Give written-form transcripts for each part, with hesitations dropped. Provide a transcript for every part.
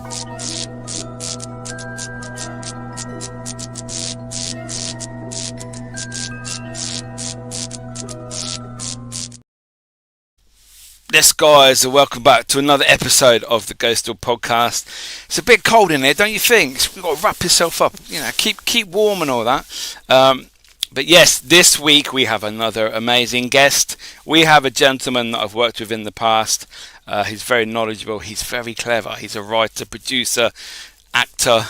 Yes, guys, and welcome back to another episode of the Ghostoul Podcast. It's a bit cold in here, don't you think? You've got to wrap yourself up, keep warm and all that. But yes, this week we have another amazing guest. We have a gentleman that I've worked with in the past. He's very knowledgeable. He's very clever. He's a writer, producer, actor,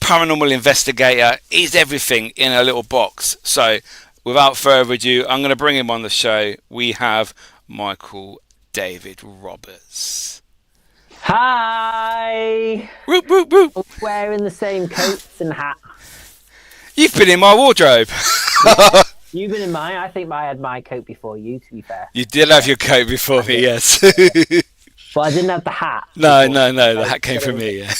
paranormal investigator. He's everything in a little box. So, without further ado, I'm going to bring him on the show. We have Michael David Roberts. Hi! Whoop, whoop, whoop. We're wearing the same coats and hat. You've been in my wardrobe. Yeah, you've been in mine. I think I had my coat before you, to be fair. You did have your coat before me, yes. But I didn't have the hat. No, the hat came from me, yeah.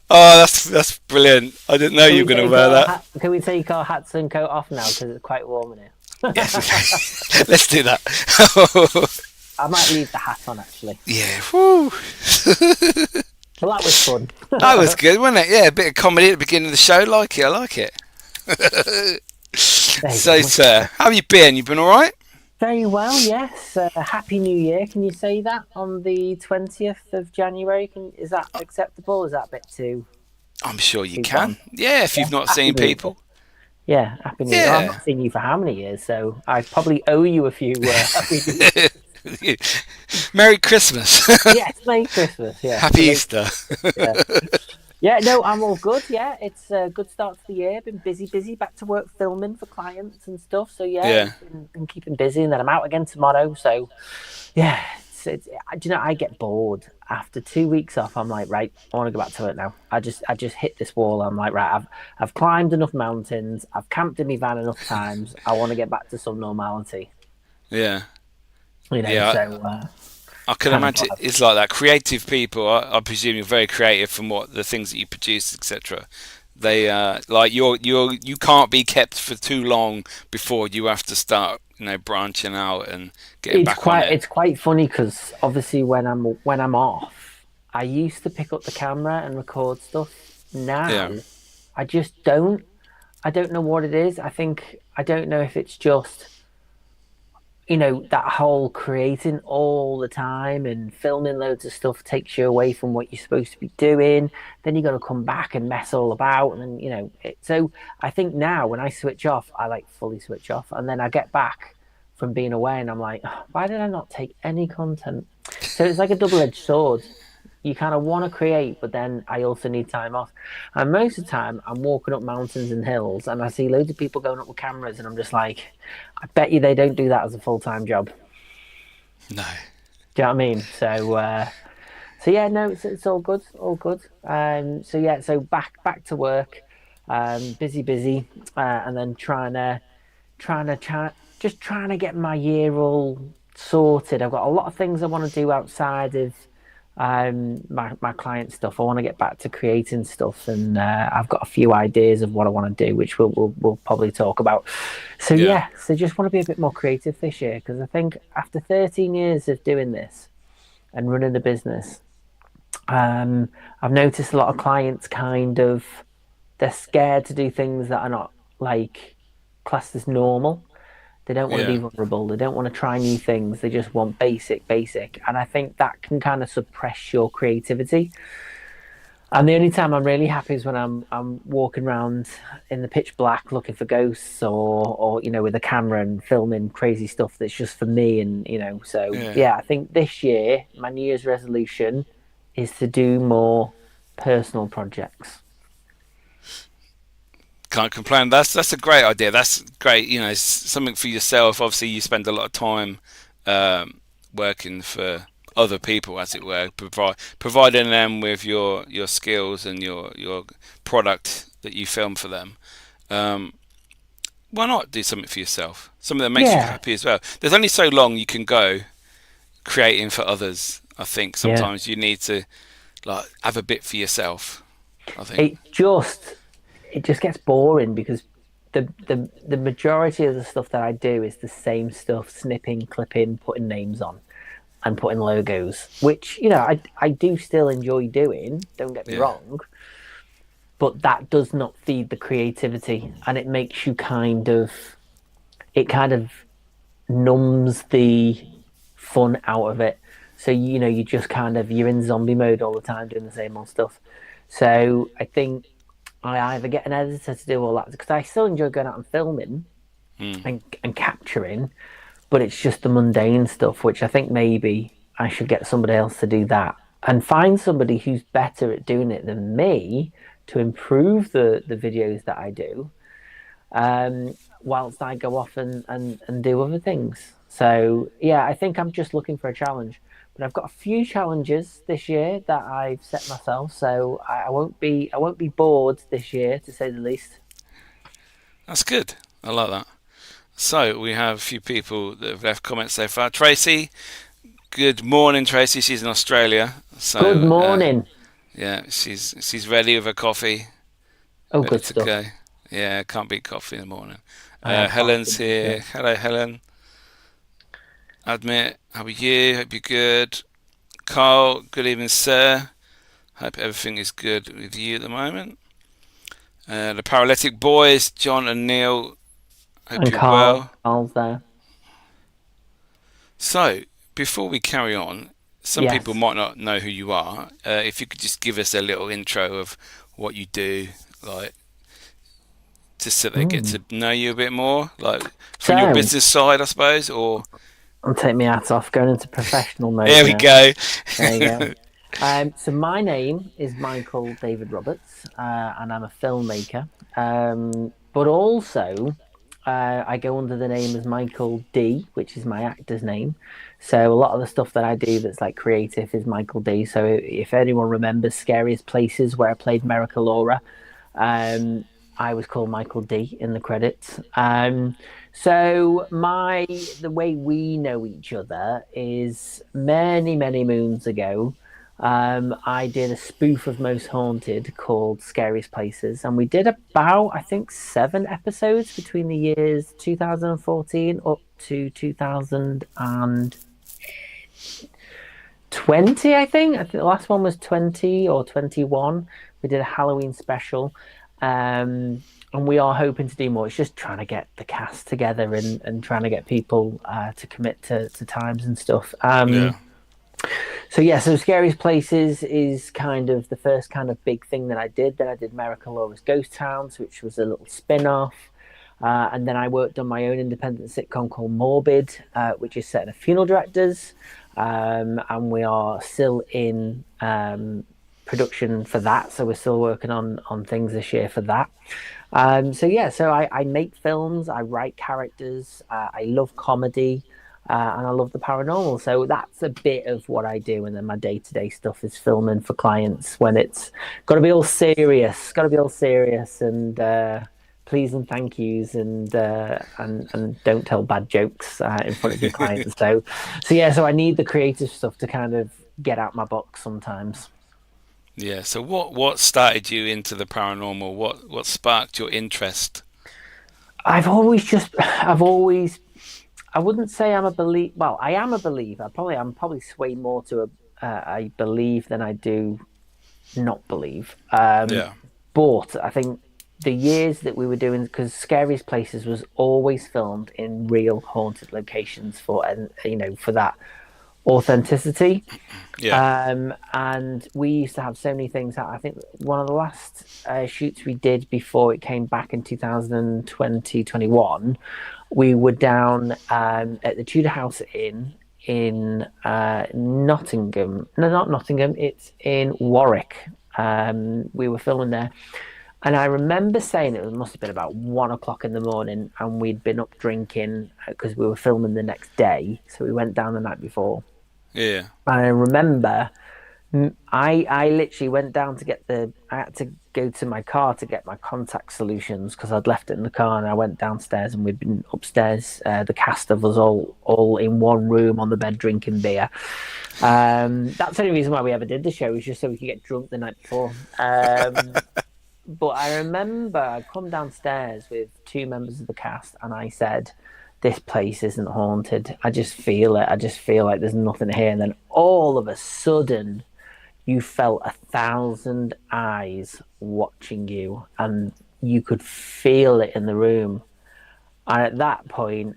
Oh, that's brilliant. I didn't know you were going to wear that. Can we take our hats and coat off now, because it's quite warm in here? Yes, let's do that. I might leave the hat on, actually. Yeah, woo. Well, that was fun. That was good, wasn't it? Yeah, a bit of comedy at the beginning of the show. I like it. So, sir, how have you been? You been all right? Very well, yes. Happy New Year. Can you say that on the 20th of January? Is that acceptable? Is that a bit too... I'm sure you can. Yeah, if you've not seen people. Yeah, Happy New Year. Yeah. I've not seen you for how many years, so I probably owe you a few Happy New Year. Merry Christmas. Yes, Merry Christmas. Yeah. Happy Easter. Yeah, no, I'm all good. Yeah, it's a good start to the year. Been busy, back to work filming for clients and stuff. So yeah. Been keeping busy, and then I'm out again tomorrow. So yeah, do you know, I get bored after 2 weeks off. I'm like, right, I want to go back to it now. I just hit this wall. I'm like, right, I've climbed enough mountains. I've camped in my van enough times. I want to get back to some normality. Yeah. You know, yeah, so I can imagine it's like that. Creative people, I presume you're very creative from what the things that you produce, etc. They like you can't be kept for too long before you have to start, branching out and getting back on it. It's quite funny because obviously when I'm off, I used to pick up the camera and record stuff. Now, I just don't. I don't know what it is. I don't know if it's just, that whole creating all the time and filming loads of stuff takes you away from what you're supposed to be doing. Then you got to come back and mess all about. And then, so I think now when I switch off, I fully switch off. And then I get back from being away and I'm like, oh, why did I not take any content? So it's like a double-edged sword. You kind of want to create, but then I also need time off. And most of the time, I'm walking up mountains and hills, and I see loads of people going up with cameras, and I'm just like, I bet you they don't do that as a full-time job. No. Do you know what I mean? So yeah, no, it's all good, all good. So back to work, busy, and then trying to get my year all sorted. I've got a lot of things I want to do outside of my client stuff. I want to get back to creating stuff, and I've got a few ideas of what I want to do, which we'll probably talk about. So so just want to be a bit more creative this year, because I think after 13 years of doing this and running the business, I've noticed a lot of clients they're scared to do things that are not classed as normal. They don't want to be vulnerable. They don't want to try new things. They just want basic. And I think that can kind of suppress your creativity. And the only time I'm really happy is when I'm walking around in the pitch black looking for ghosts or with a camera and filming crazy stuff that's just for me. And, I think this year, my New Year's resolution is to do more personal projects. Can't complain. That's a great idea. That's great. Something for yourself. Obviously, you spend a lot of time working for other people, as it were, providing them with your skills and your product that you film for them. Why not do something for yourself? Something that makes you happy as well. There's only so long you can go creating for others. I think sometimes you need to have a bit for yourself. I think it just gets boring, because the majority of the stuff that I do is the same stuff: snipping, clipping, putting names on. and putting logos, which, I do still enjoy doing, don't get me Yeah. wrong, but that does not feed the creativity, and it makes you it kind of numbs the fun out of it. So, you just you're in zombie mode all the time doing the same old stuff. So I think I either get an editor to do all that, because I still enjoy going out and filming and capturing, but it's just the mundane stuff, which I think maybe I should get somebody else to do that, and find somebody who's better at doing it than me to improve the videos that I do, whilst I go off and do other things. So yeah, I think I'm just looking for a challenge. But I've got a few challenges this year that I've set myself, so I won't be bored this year, to say the least. That's good. I like that. So we have a few people that have left comments so far. Tracy, good morning, Tracy. She's in Australia. So Good morning. yeah, she's ready with her coffee. Oh, Ready good to stuff. go. Yeah, can't beat coffee in the morning. I have Helen's coffee, here. yeah. Hello, Helen. Admit, how are you? Hope you're good. Carl, good evening, sir. Hope everything is good with you at the moment. The paralytic boys, John and Neil. Hope And you're well. Carl's there. So, before we carry on, some Yes. people might not know who you are. If you could just give us a little intro of what you do, like, just so they get to know you a bit more, like from your So- business side, I suppose, or I'll take my hat off, going into professional mode. there we now. go. There you go. So my name is Michael David Roberts, and I'm a filmmaker. But also, I go under the name as Michael D, which is my actor's name. So a lot of the stuff that I do that's like creative is Michael D. So if anyone remembers Scariest Places, where I played Merica Laura, I was called Michael D in the credits. So the way we know each other is many, many moons ago. I did a spoof of Most Haunted called Scariest Places, and we did about, I think, 7 episodes between the years 2014 up to 2020, I think the last one was 20 or 21. We did a Halloween special. And we are hoping to do more. It's just trying to get the cast together and trying to get people to commit to times and stuff. Yeah. So Scariest Places is kind of the first kind of big thing that I did. Then I did Merica Laura's Ghost Towns, which was a little spin-off. And then I worked on my own independent sitcom called Morbid, which is set in a funeral directors. And we are still in production for that, so we're still working on things this year for that. So I make films, I write characters, I love comedy, and I love the paranormal. So that's a bit of what I do, and then my day-to-day stuff is filming for clients when it's got to be all serious, and please and thank yous, and don't tell bad jokes in front of your clients. So I need the creative stuff to kind of get out my box sometimes. Yeah. So what started you into the paranormal? What sparked your interest? I wouldn't say I'm a believer. Well, I am a believer. I'm probably sway more to I believe than I do not believe. Yeah. But I think the years that we were doing, because Scariest Places was always filmed in real haunted locations for that authenticity. Yeah. And we used to have so many things. I think one of the last shoots we did before it came back in 2021, we were down at the Tudor House Inn in Nottingham. No, not Nottingham. It's in Warwick. We were filming there. And I remember saying it must have been about 1 o'clock in the morning, and we'd been up drinking because we were filming the next day. So we went down the night before. Yeah. And I remember I literally went down I had to go to my car to get my contact solutions because I'd left it in the car, and I went downstairs, and we'd been upstairs, the cast of us all in one room on the bed drinking beer. That's the only reason why we ever did the show, was just so we could get drunk the night before. But I remember I come downstairs with 2 members of the cast, and I said, this place isn't haunted. I just feel it. I just feel like there's nothing here. And then all of a sudden, you felt 1,000 eyes watching you, and you could feel it in the room. And at that point,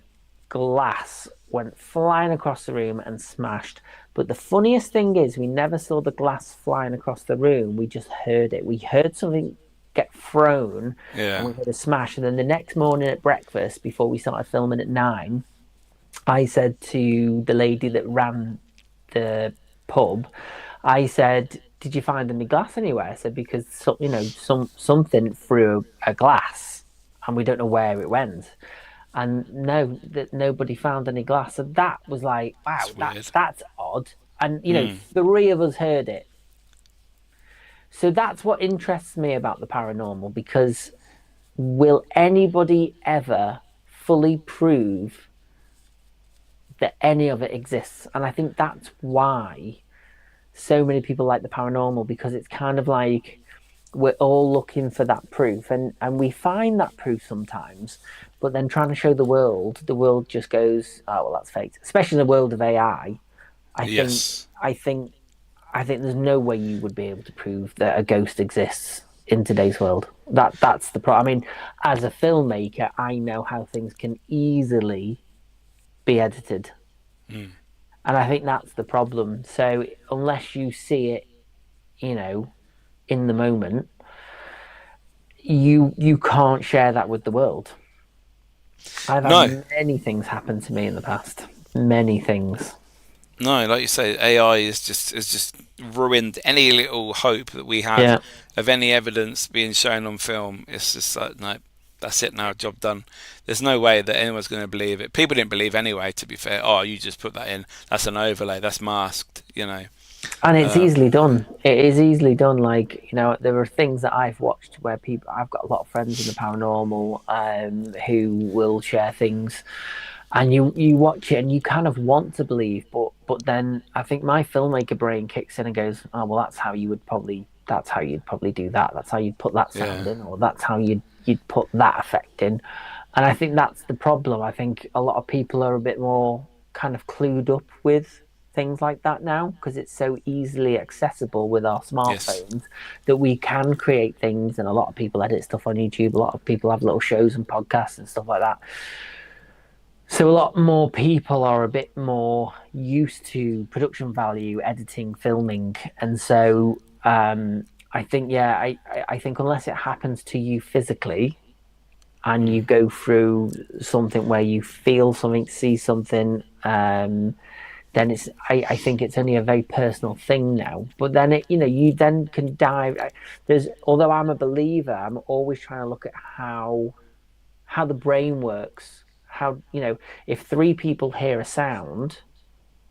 glass went flying across the room and smashed. But the funniest thing is, we never saw the glass flying across the room. We just heard it. We heard something get thrown, and we heard a smash. And then the next morning at breakfast, before we started filming at 9, I said to the lady that ran the pub, I said, "Did you find any glass anywhere?" I said, because something threw a glass, and we don't know where it went. And no, that nobody found any glass. And that was like, wow, that's odd. And 3 of us heard it. So that's what interests me about the paranormal, because will anybody ever fully prove that any of it exists? And I think that's why so many people like the paranormal, because it's kind of like we're all looking for that proof, and we find that proof sometimes, but then trying to show the world just goes, oh well, that's fake. Especially in the world of AI, I think there's no way you would be able to prove that a ghost exists in today's world. That's the problem. I mean, as a filmmaker, I know how things can easily be edited. And I think that's the problem. So unless you see it, in the moment, you can't share that with the world. I've had many things happen to me in the past. Many things. No, like you say, AI has just ruined any little hope that we have of any evidence being shown on film. It's just like, no, that's it now, job done. There's no way that anyone's going to believe it. People didn't believe anyway, to be fair. Oh, you just put that in. That's an overlay. That's masked, And it's easily done. It is easily done. Like, there are things that I've watched where I've got a lot of friends in the paranormal who will share things, and you watch it and you kind of want to believe, but then I think my filmmaker brain kicks in and goes, oh well, that's how you'd probably do that. That's how you'd put that sound in, or that's how you'd put that effect in. And I think that's the problem. I think a lot of people are a bit more kind of clued up with things like that now, because it's so easily accessible with our smartphones that we can create things. And a lot of people edit stuff on YouTube. A lot of people have little shows and podcasts and stuff like that. So a lot more people are a bit more used to production value, editing, filming. And so I think, I think unless it happens to you physically and you go through something where you feel something, see something, then I think it's only a very personal thing now. But then you then can dive. Although I'm a believer, I'm always trying to look at how the brain works. How, if 3 people hear a sound,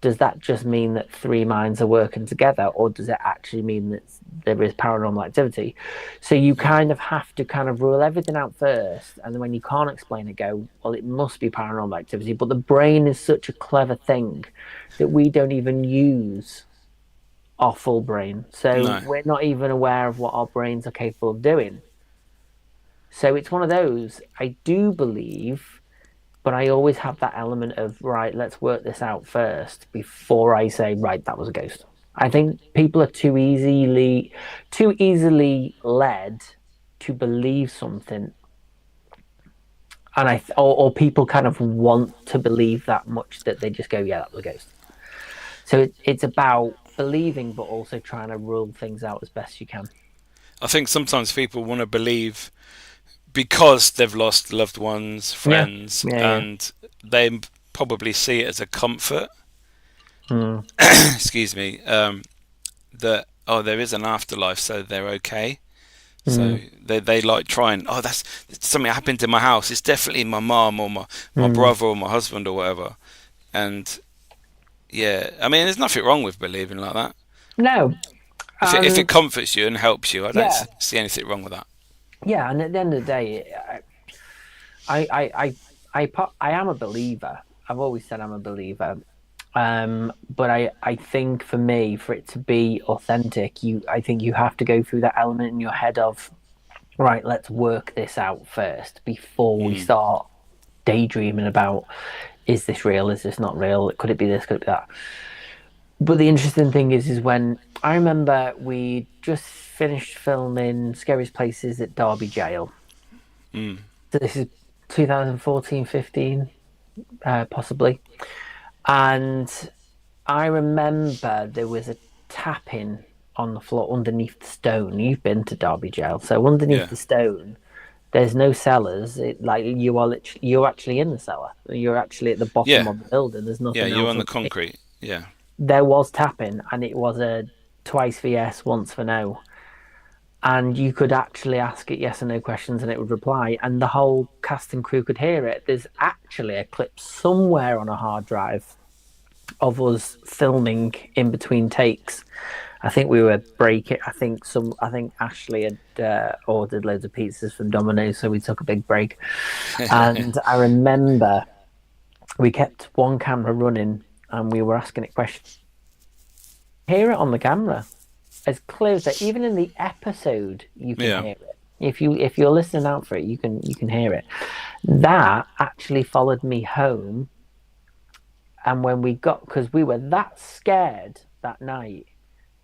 does that just mean that 3 minds are working together, or does it actually mean that there is paranormal activity? So you kind of have to kind of rule everything out first, and then when you can't explain it, go, well, it must be paranormal activity. But the brain is such a clever thing that we don't even use our full brain. So we're not even aware of what our brains are capable of doing. So it's one of those, I do believe, but I always have that element of, right, let's work this out first before I say, right, that was a ghost. I think people are too easily led to believe something, and or people kind of want to believe that much that they just go, yeah, that was a ghost. So it's about believing, but also trying to rule things out as best you can. I think sometimes people want to believe because they've lost loved ones, friends, and they probably see it as a comfort. Excuse me. That there is an afterlife, so they're okay. So they like trying. Oh, that's something happened in my house. It's definitely my mom or my brother or my husband or whatever. And I mean, there's nothing wrong with believing like that. No. If it comforts you and helps you, I don't see anything wrong with that. Yeah, and at the end of the day, I am a believer. I've always said I'm a believer. But I think for me, for it to be authentic, I think you have to go through that element in your head of, right, let's work this out first before we start daydreaming about, is this real? Is this not real? Could it be this? Could it be that? But the interesting thing is when I remember we just finished filming Scariest Places at Derby Jail. Mm. So this is 2014, 15, possibly. And I remember there was a tapping on the floor underneath the stone. You've been to Derby Jail, so underneath the stone, there's no cellars. You're actually in the cellar. You're actually at the bottom of the building. There's nothing. Yeah, you're else on the concrete. Yeah. There was tapping, and it was a twice for yes, once for no. And you could actually ask it yes or no questions, and it would reply, and the whole cast and crew could hear it. There's actually a clip somewhere on a hard drive of us filming in between takes. I think we were breaking. I think Ashley had ordered loads of pizzas from Domino's, so we took a big break. And I remember we kept one camera running, and we were asking it questions. Hear it on the camera, as clear as that. Even in the episode, you can hear it. If you're listening out for it, you can hear it. That actually followed me home. And when we got, because we were that scared that night,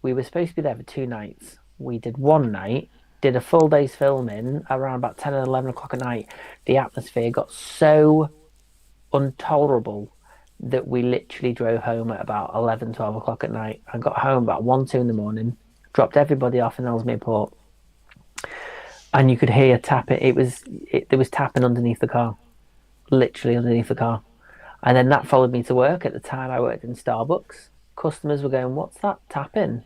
we were supposed to be there for 2 nights. We did one night, did a full day's filming around about 10 and 11 o'clock at night. The atmosphere got so intolerable that we literally drove home at about 11, 12 o'clock at night. I got home about 1, 2 in the morning, dropped everybody off in Ellesmere Port, and you could hear tapping. There was tapping underneath the car, literally underneath the car. And then that followed me to work. At the time, I worked in Starbucks. Customers were going, "What's that tapping?"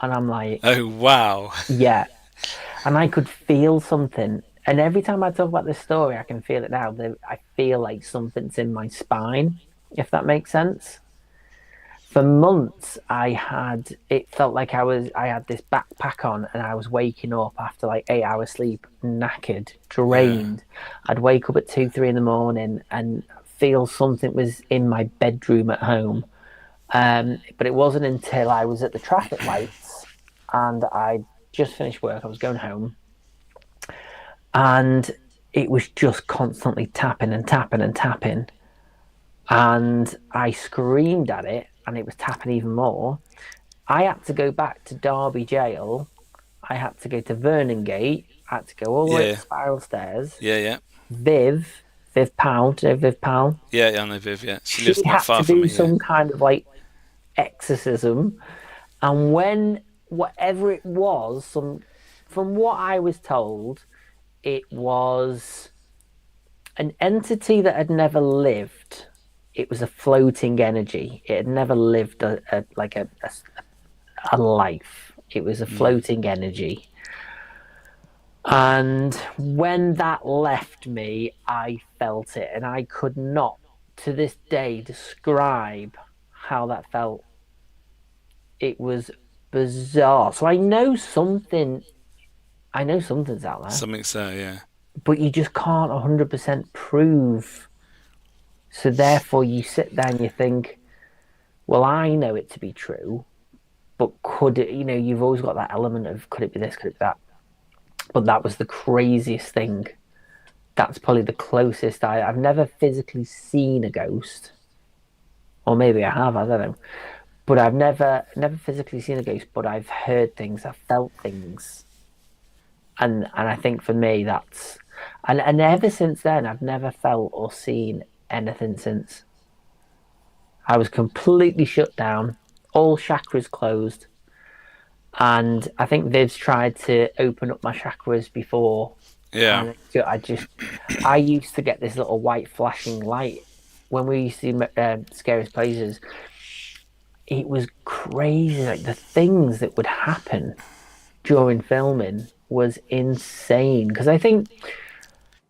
And I'm like, "Oh, wow." Yeah. And I could feel something. And every time I talk about this story, I can feel it now. I feel like something's in my spine, if that makes sense. For months, it felt like I had this backpack on, and I was waking up after like 8 hours sleep, knackered, drained. I'd wake up at 2, 3 in the morning and feel something was in my bedroom at home. But it wasn't until I was at the traffic lights and I just finished work. I was going home, and it was just constantly tapping and tapping and tapping. And I screamed at it, and it was tapping even more. I had to go back to Derby Jail. I had to go to Vernon Gate. I had to go all the way to Spiral Stairs. Yeah. Viv Powell, do you know Viv Powell? Yeah, I know Viv, yeah. She lives not far had to from do me. some kind of like exorcism. And when, whatever it was, from what I was told, it was an entity that had never lived. It was a floating energy. It had never lived a life. It was a floating energy. And when that left me, I felt it. And I could not, to this day, describe how that felt. It was bizarre. So I know something's out there. Something's there, yeah. But you just can't 100% prove. So therefore you sit there and you think, well, I know it to be true, but could it, you've always got that element of, could it be this, could it be that? But that was the craziest thing. That's probably the closest I've never physically seen a ghost. Or maybe I have, I don't know. But I've never physically seen a ghost, but I've heard things, I've felt things. And I think for me that's, and ever since then, I've never felt or seen anything since. I was completely shut down, all chakras closed. And I think Viv's tried to open up my chakras before. Yeah. I used to get this little white flashing light when we used to do Scariest Places. It was crazy. Like the things that would happen during filming was insane. Because I think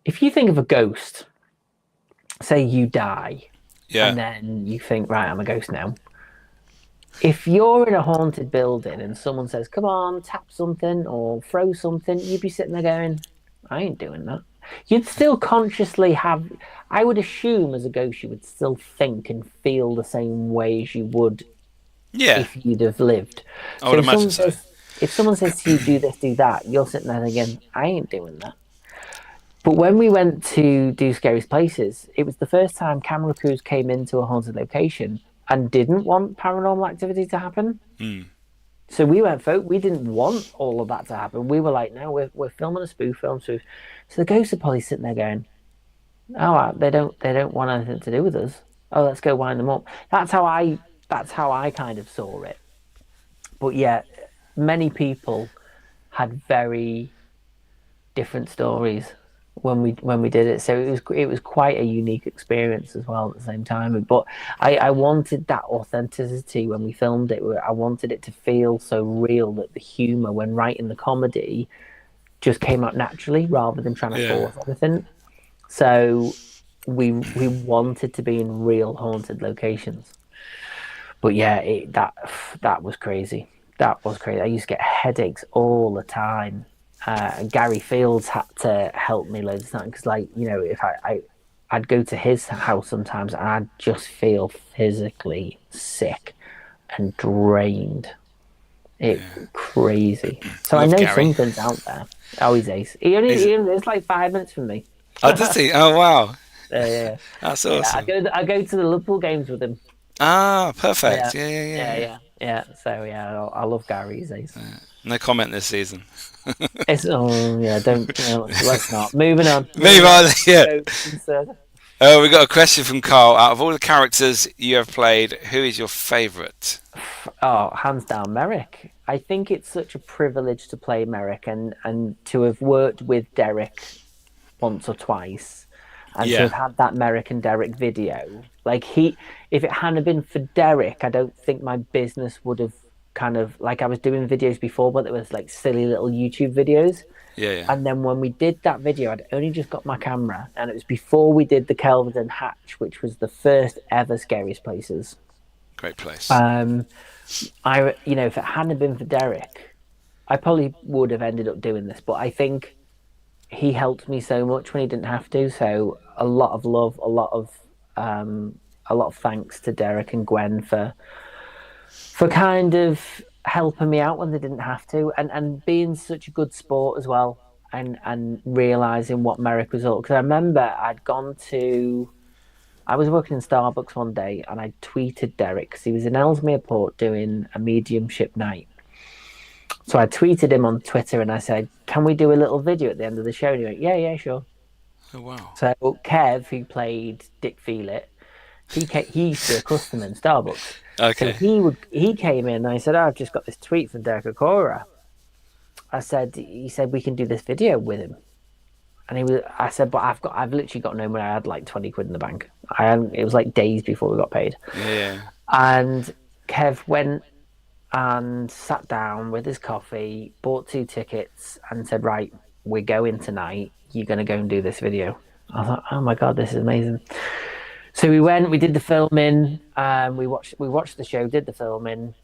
if you think of a ghost, say you die, and then you think, right, I'm a ghost now. If you're in a haunted building and someone says, come on, tap something or throw something, you'd be sitting there going, I ain't doing that. You'd still consciously have, I would assume as a ghost, you would still think and feel the same way as you would if you'd have lived. I would imagine so. If someone says to you, do this, do that, you're sitting there thinking, I ain't doing that. But when we went to do Scariest Places, it was the first time camera crews came into a haunted location and didn't want paranormal activity to happen. Mm. So we went, we didn't want all of that to happen. We were like, no, we're filming a spoof film. So the ghosts are probably sitting there going, oh, they don't want anything to do with us. Oh, let's go wind them up. That's how I kind of saw it. But yeah, many people had very different stories when we did it. So it was quite a unique experience as well at the same time. But I wanted that authenticity when we filmed it. I wanted it to feel so real that the humor when writing the comedy just came out naturally rather than trying to force everything. So we wanted to be in real haunted locations. But yeah, that was crazy. That was crazy. I used to get headaches all the time. Gary Fields had to help me loads of times because, like, you know, if I'd go to his house sometimes and I'd just feel physically sick and drained. It's crazy. So I know Gary. something's out there. Oh, he's ace. He only it's like 5 minutes from me. Oh, does he? Oh, wow. Yeah. That's awesome. I go to the Liverpool games with him. Ah, perfect. Yeah. So yeah, I love Gary. He's ace. No comment this season. It's let's not. Moving on. Move on. Yeah. So, Oh, we got a question from Carl. Out of all the characters you have played, who is your favourite? oh, hands down, Merrick. I think it's such a privilege to play Merrick and to have worked with Derek once or twice, and to have had that Merrick and Derek video. Like if it hadn't been for Derek, I don't think my business would have kind of like I was doing videos before, but it was like silly little YouTube videos. Yeah. And then when we did that video, I'd only just got my camera, and it was before we did the Kelvin and Hatch, which was the first ever Scariest Places. Great place. If it hadn't been for Derek, I probably would have ended up doing this. But I think he helped me so much when he didn't have to. So a lot of love, a lot of thanks to Derek and Gwen for kind of helping me out when they didn't have to, and being such a good sport as well, and realizing what Merrick was all. Because I remember I was working in Starbucks one day, and I tweeted Derek because he was in Ellesmere Port doing a mediumship night. So I tweeted him on Twitter and I said, "Can we do a little video at the end of the show?" And he went, "Yeah, sure." Oh, wow. So Kev, who played Dick Feelit, he used to be a customer in Starbucks. Okay. So he came in and I said, I've just got this tweet from Derek Okora. He said we can do this video with him. And I said, but I've literally got no money. I had like 20 quid in the bank. It was like days before we got paid. Yeah. And Kev went and sat down with his coffee, bought 2 tickets and said, right, we're going tonight. You're going to go and do this video. I thought, oh my God, this is amazing. So we went, we did the filming, we watched the show, did the filming.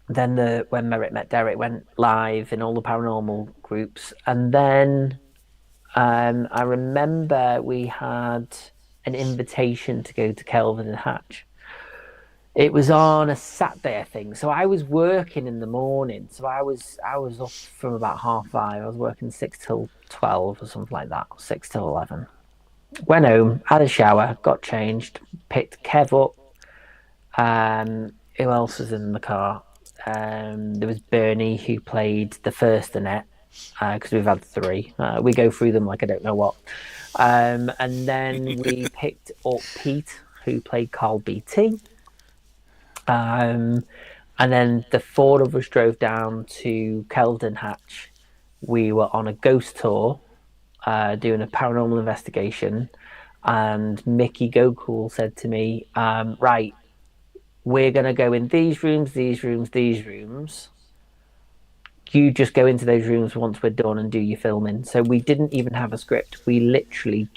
Then when Merrick Met Derek went live in all the paranormal groups. And then I remember we had an invitation to go to Kelvin and Hatch. It was on a Saturday, I think. So I was working in the morning. So I was up from about 5:30. I was working 6 till 12 or something like that, 6 till 11. Went home, had a shower, got changed, picked Kev up. Who else was in the car? There was Bernie, who played the first Annette, because we've had 3. We go through them like I don't know what. And then we picked up Pete, who played Carl BT. And then the 4 of us drove down to Kelvin Hatch. We were on a ghost tour, doing a paranormal investigation, and Miki Ghostoul said to me, right, we're going to go in these rooms. You just go into those rooms once we're done and do your filming. So we didn't even have a script. We literally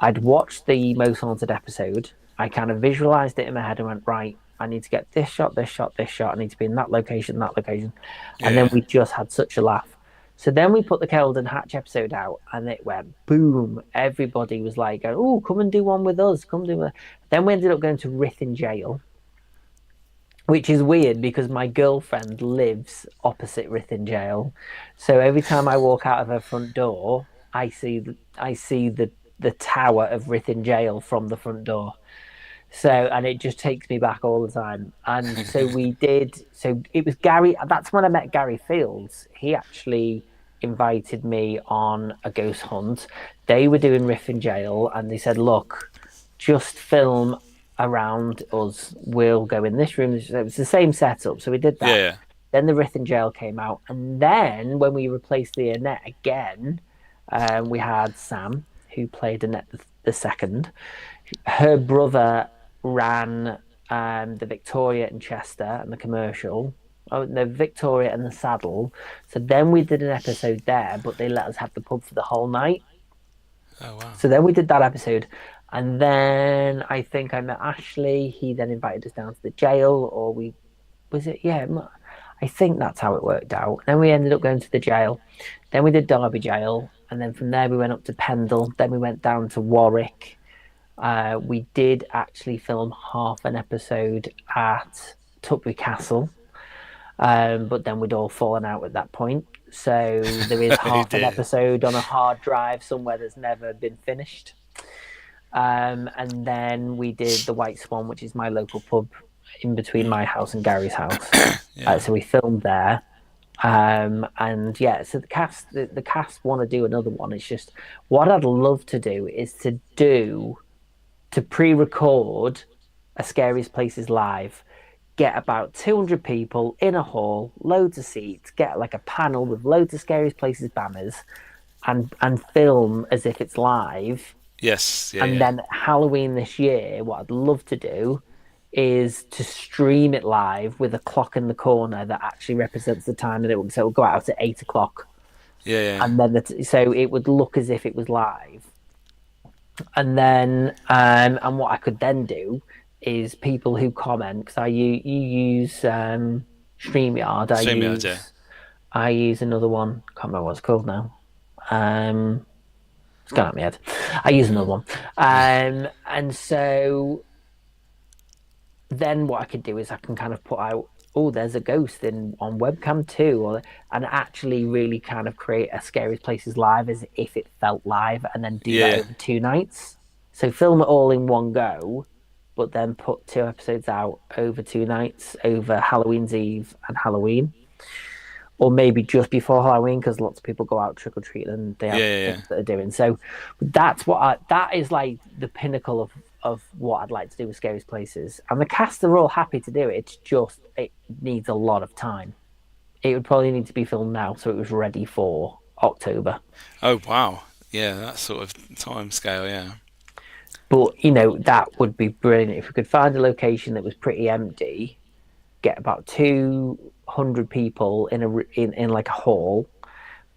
I'd watched the Most Haunted episode. I kind of visualized it in my head and went, right, I need to get this shot. I need to be in that location. And then we just had such a laugh. So then we put the Kelvin Hatch episode out, and it went boom. Everybody was like, oh, come and do one with us. Then we ended up going to Ruthin Jail, which is weird because my girlfriend lives opposite Ruthin Jail. So every time I walk out of her front door, I see the tower of Ruthin Jail from the front door. So, and it just takes me back all the time. And so we did. So it was Gary. That's when I met Gary Fields. He actually invited me on a ghost hunt. They were doing Ruthin Jail, and they said, "Look, just film around us. We'll go in this room." So it was the same setup. So we did that. Yeah. Then the Ruthin Jail came out, and then when we replaced the Annette again, we had Sam, who played Annette the second. Her brother ran the Victoria in Chester and the commercial. Oh, no, Victoria and the Saddle. So then we did an episode there, but they let us have the pub for the whole night. Oh, wow. So then we did that episode. And then I think I met Ashley. He then invited us down to the jail, or was it? Yeah, I think that's how it worked out. Then we ended up going to the jail. Then we did Derby Jail. And then from there we went up to Pendle. Then we went down to Warwick. We did actually film half an episode at Tutbury Castle, but then we'd all fallen out at that point. So there is half an episode on a hard drive somewhere that's never been finished. And then we did the White Swan, which is my local pub in between my house and Gary's house. Yeah. So we filmed there. And yeah, so the cast want to do another one. It's just what I'd love to do is to pre-record a Scariest Places live, get about 200 people in a hall, loads of seats, get like a panel with loads of Scariest Places banners, and film as if it's live. Yes. Yeah, and then Halloween this year, what I'd love to do is to stream it live with a clock in the corner that actually represents the time, and so it'll go out at 8 o'clock. Yeah. And then so it would look as if it was live. And then, and what I could then do is people who comment, because you use StreamYard. I use another one. Can't remember what it's called now. It's gone out of my head. I use another one. And so then what I could do is I can kind of put out, oh, there's a ghost on webcam too, and actually really kind of create a Scariest Places live as if it felt live, and then do that over 2 nights. So film it all in one go, but then put 2 episodes out over 2 nights, over Halloween's Eve and Halloween. Or maybe just before Halloween, because lots of people go out trick-or-treating and they have things that they're doing. So that is like the pinnacle of what I'd like to do with Scariest Places. And the cast are all happy to do it. It's just, it needs a lot of time. It would probably need to be filmed now, so it was ready for October. Oh, wow. Yeah, that sort of time scale, yeah. But, that would be brilliant. If we could find a location that was pretty empty, get about 200 people in like a hall,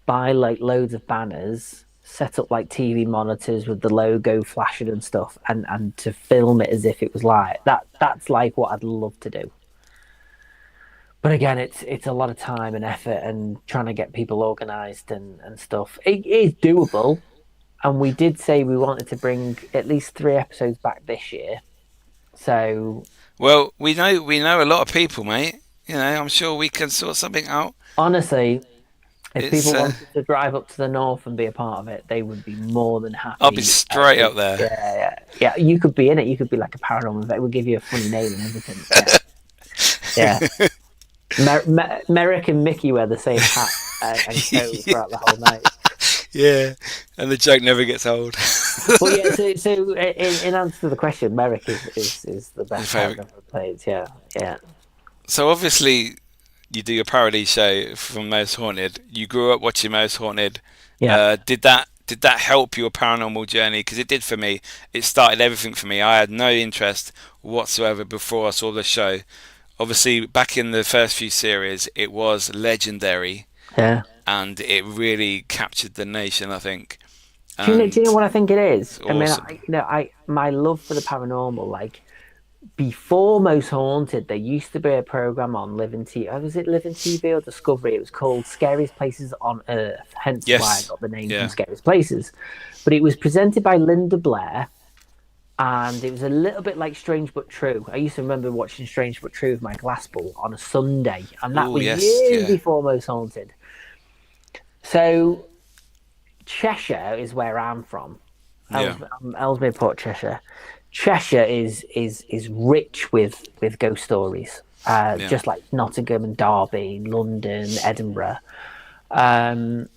buy like loads of banners, set up like TV monitors with the logo flashing and stuff, and to film it as if it was live. That's like what I'd love to do. But again, it's a lot of time and effort and trying to get people organised and stuff. It is doable, and we did say we wanted to bring at least 3 episodes back this year. So, well, we know a lot of people, mate. I'm sure we can sort something out. Honestly, if people wanted to drive up to the north and be a part of it, they would be more than happy. I'll be straight up there. Yeah. You could be in it. You could be like a paranormal vet. We'll give you a funny name and everything. Yeah. Merrick and Miki wear the same hat and coat throughout the whole night. Yeah, and the joke never gets old. Well, yeah. So in answer to the question, Merrick is the best character I've ever played. Yeah. So obviously, you do your parody show from Most Haunted. You grew up watching Most Haunted. Yeah. Did that help your paranormal journey? Because it did for me. It started everything for me. I had no interest whatsoever before I saw the show. Obviously, back in the first few series, it was legendary. Yeah. And it really captured the nation, I think. Do you know what I think it is? Awesome. I mean, my love for the paranormal, like, before Most Haunted, there used to be a program on Living TV. Was it Living TV or Discovery? It was called Scariest Places on Earth. Hence why I got the name from Scariest Places. But it was presented by Linda Blair, and it was a little bit like Strange But True. I used to remember watching Strange But True with my Glassball on a Sunday, and that was years before Most Haunted. So Cheshire is where I'm from. Yeah. Ellesmere Port, Cheshire. Cheshire is rich with ghost stories, Yeah. just like Nottingham and Derby, London, Edinburgh. Um,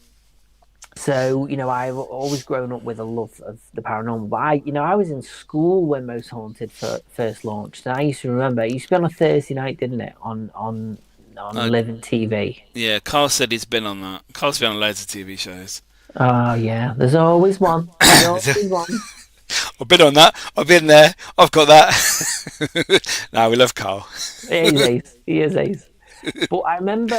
so I've always grown up with a love of the paranormal. But I was in school when Most Haunted first launched, and I used to remember it used to be on a Thursday night, didn't it? On Uh, Living TV. yeah. Carl said he's been on that. Carl's been on loads of TV shows. Oh yeah, there's always one. There's always one. I've been on that. I've been there. I've got that. No, we love Carl. He is ace. He is ace. But I remember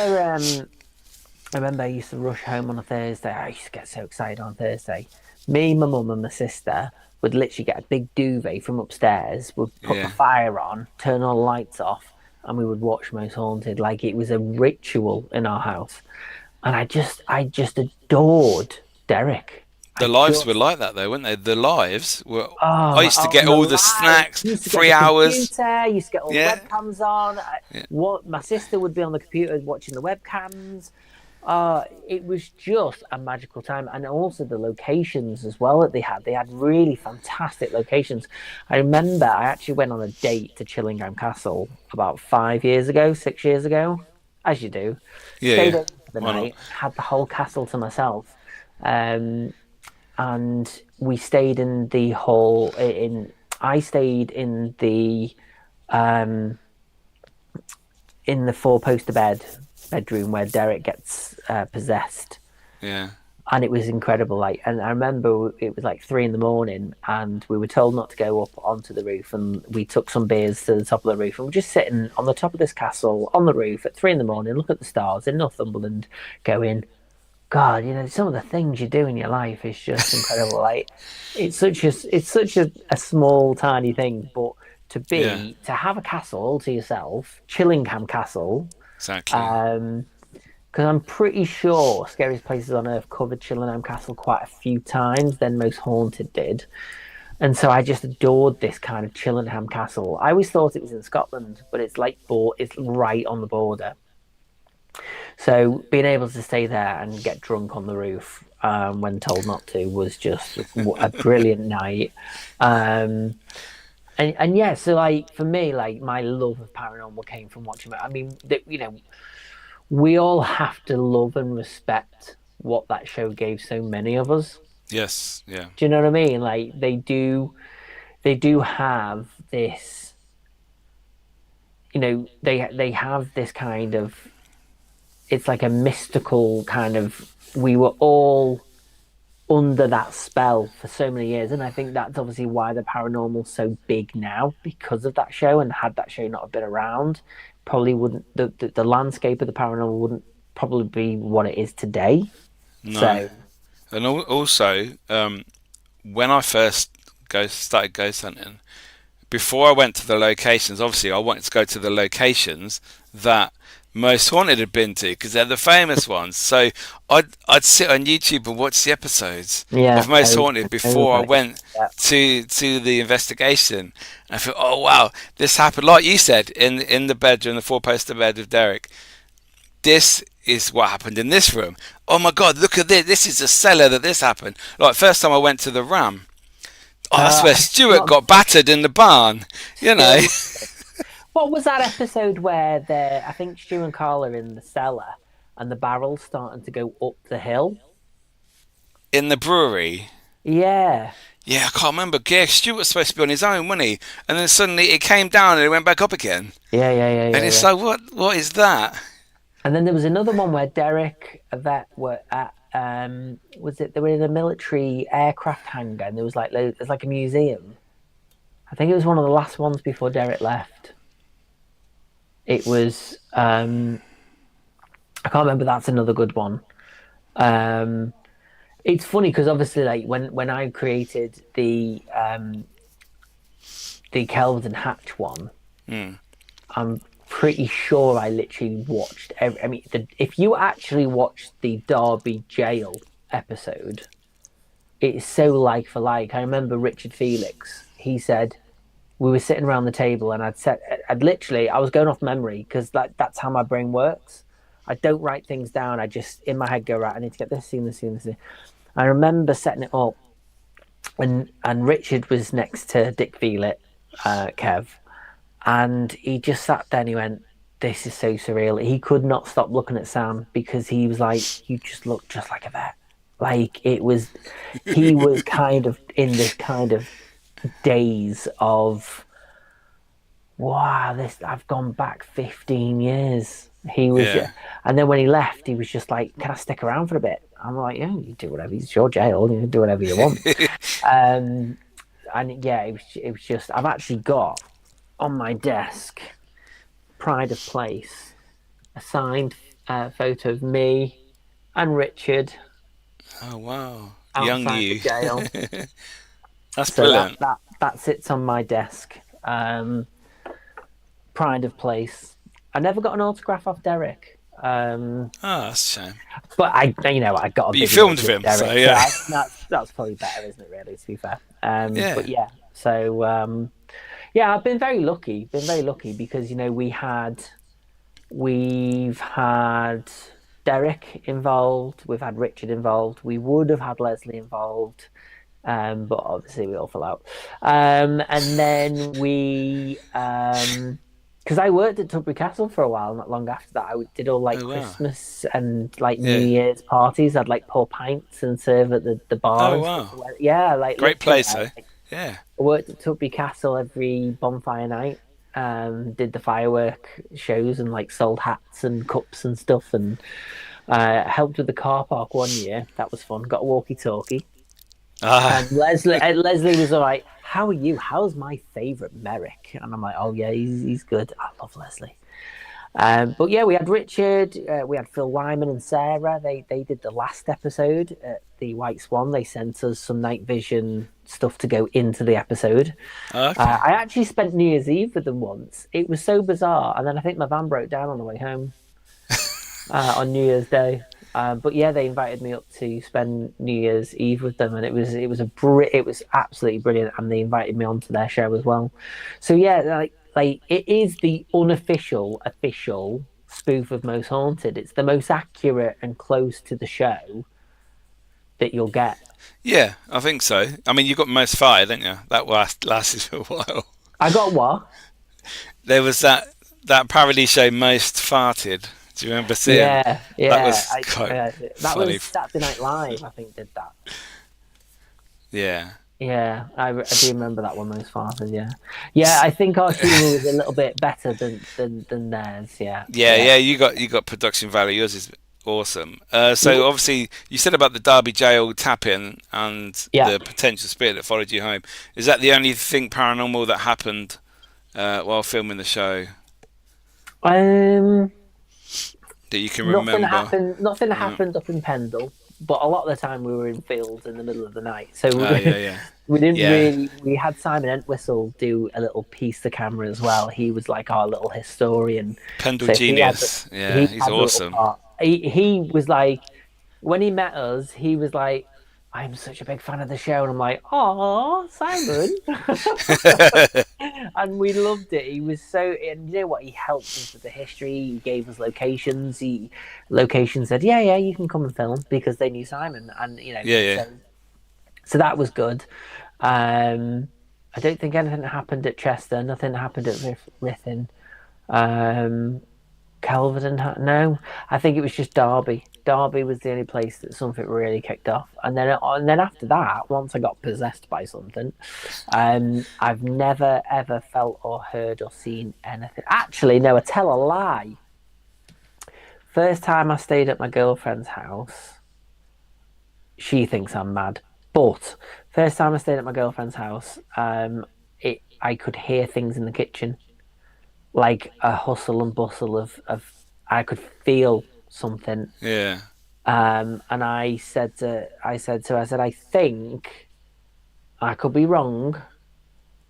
I used to rush home on a Thursday. I used to get so excited on Thursday. Me, my mum, and my sister would literally get a big duvet from upstairs, would put the Yeah. fire on, turn all the lights off, and we would watch Most Haunted like it was a ritual in our house. And I just adored Derek. The lives were like that though, weren't they? The lives were. I used to get the all the live. snacks, You used to get 3 the hours. computer, you used to get all Yeah. the webcams on. Yeah. What my sister would be on the computer watching the webcams. It was just a magical time, and also the locations as well that they had. They had really fantastic locations. I remember I actually went on a date to Chillingham Castle about 5 years ago, 6 years ago, as you do. Yeah, Stayed yeah. over for the Why not? night, had the whole castle to myself, and we stayed in the hall. I stayed in the four-poster bedroom where Derek gets possessed, Yeah. and it was incredible. And I remember it was like 3 a.m, and we were told not to go up onto the roof, and we took some beers to the top of the roof, and we're just sitting on the top of this castle on the roof at 3 a.m, look at the stars in Northumberland, going, God, some of the things you do in your life is just incredible. It's such a small, tiny thing, but Yeah. to have a castle all to yourself, Chillingham Castle. Exactly. Because I'm pretty sure Scariest Places on Earth covered Chillingham Castle quite a few times than Most Haunted did. And so I just adored this kind of Chillingham Castle. I always thought it was in Scotland, but it's it's right on the border. So being able to stay there and get drunk on the roof when told not to was just a brilliant night. And yeah, so for me, my love of paranormal came from watching it. I mean, we all have to love and respect what that show gave so many of us. Yes. Yeah. Do you know what I mean? They do have this. They have this kind of. It's like a mystical kind of. We were all under that spell for so many years, and I think that's obviously why the paranormal's so big now, because of that show. And had that show not have been around, probably wouldn't the landscape of the paranormal wouldn't probably be what it is today. No. So And also, when I first started ghost hunting, before I went to the locations, obviously I wanted to go to the locations that Most Haunted had been to, because they're the famous ones. So I'd sit on YouTube and watch the episodes of Most Haunted before I went to the investigation. And I thought, oh wow, this happened, like you said, in the bedroom, the four-poster bed with Derek. This is what happened in this room. Oh my God, look at this. This is the cellar that this happened. Like, first time I went to the Ram. Oh, that's where Stuart got battered in the barn. What was that episode where I think Stu and Carl are in the cellar and the barrel's starting to go up the hill? In the brewery? Yeah. Yeah, I can't remember. Yeah, Stuart was supposed to be on his own, wasn't he? And then suddenly it came down and it went back up again. Yeah. And it's like, what is that? And then there was another one where Derek, Yvette were at, they were in a military aircraft hangar, and there was there's like a museum. I think it was one of the last ones before Derek left. It was, I can't remember. That's another good one. It's funny because obviously, when I created the Kelvin Hatch one, I'm pretty sure I literally watched if you actually watch the Derby jail episode, it's so like for like. I remember Richard Felix, he said, we were sitting around the table and I was going off memory because that's how my brain works. I don't write things down. I just, in my head, go, right, I need to get this scene. I remember setting it up, and Richard was next to Dick Velit, Kev, and he just sat there and he went, "This is so surreal." He could not stop looking at Sam because he was like, "You just look just like a vet." Like he was kind of in this kind of daze of, wow, this I've gone back 15 years. He was, Yeah. and then when he left, he was just like, "Can I stick around for a bit?" I'm like, "Yeah, you do whatever. It's your jail. You can do whatever you want." And yeah, it was just. I've actually got on my desk, pride of place, a signed photo of me and Richard Oh wow, young outside the you. jail. That's So brilliant. that sits on my desk. Pride of place. I never got an autograph off Derek. Oh, that's a shame. But I got a But you big filmed image with of him, so Derek, so yeah. that's probably better, isn't it? Really, to be fair. Yeah. But yeah, so yeah, I've been very lucky. Been very lucky because we've had Derek involved, we've had Richard involved, we would have had Leslie involved, but obviously we all fell out. And then because I worked at Tubby Castle for a while, not long after that, I did all like Oh wow. Christmas and like New Yeah. Year's parties. I'd like pour pints and serve at the bar Oh and stuff. wow. Yeah, like Great literally, place, though. Yeah. I worked at Tubby Castle every bonfire night. Did the firework shows and like sold hats and cups and stuff, and helped with the car park one year. That was fun. Got a walkie-talkie. Ah. And Leslie was all right. "How are you? How's my favorite Merrick?" And I'm like, "Oh yeah, he's good. I love Leslie." But yeah, we had Richard, we had Phil Wyman and Sarah. They did the last episode at the White Swan. They sent us some night vision stuff to go into the episode. Okay. I actually spent New Year's Eve with them once. It was so bizarre, and then I think my van broke down on the way home on New Year's Day. But yeah, they invited me up to spend New Year's Eve with them, and it was absolutely brilliant. And they invited me onto their show as well. So yeah, like it is the unofficial official spoof of Most Haunted. It's the most accurate and close to the show that you'll get. Yeah, I think so. I mean, you got Most Fire, didn't you? That lasted for a while. I got what? There was that parody show, Most Farted. Do you remember seeing? Yeah, That yeah. was quite That funny. was Saturday Night Live. I think did that. Yeah. Yeah, I do remember that one, Most Fathers. Yeah, yeah. I think our humour was a little bit better than theirs. Yeah, Yeah, yeah. You got production value. Yours is awesome. So obviously, you said about the Derby Jail tap-in and yeah. the potential spirit that followed you home. Is that the only thing paranormal that happened while filming the show Um, that you can nothing remember? happened. Nothing Uh, happened up in Pendle, but a lot of the time we were in fields in the middle of the night, so oh yeah, yeah, we didn't yeah. really. We had Simon Entwistle do a little piece to camera as well. He was like our little historian. Pendle So genius. Yeah, he he's had a little awesome. part. He was like, when he met us, he was like, "I'm such a big fan of the show," and I'm like, "Oh, Simon," and we loved it. He was so, and you know what? He helped us with the history. He gave us locations. Location said, "Yeah, yeah, you can come and film," because they knew Simon, and Yeah, yeah. so that was good. I don't think anything happened at Chester. Nothing happened at Rithin. Kelvedon, no. I think it was just Derby. Derby was the only place that something really kicked off, and then after that, once I got possessed by something, I've never ever felt or heard or seen anything. Actually, no, I tell a lie. First time I stayed at my girlfriend's house, she thinks I'm mad. But first time I stayed at my girlfriend's house, I could hear things in the kitchen, like a hustle and bustle of I could feel something. Yeah. And I said to her, I think I could be wrong,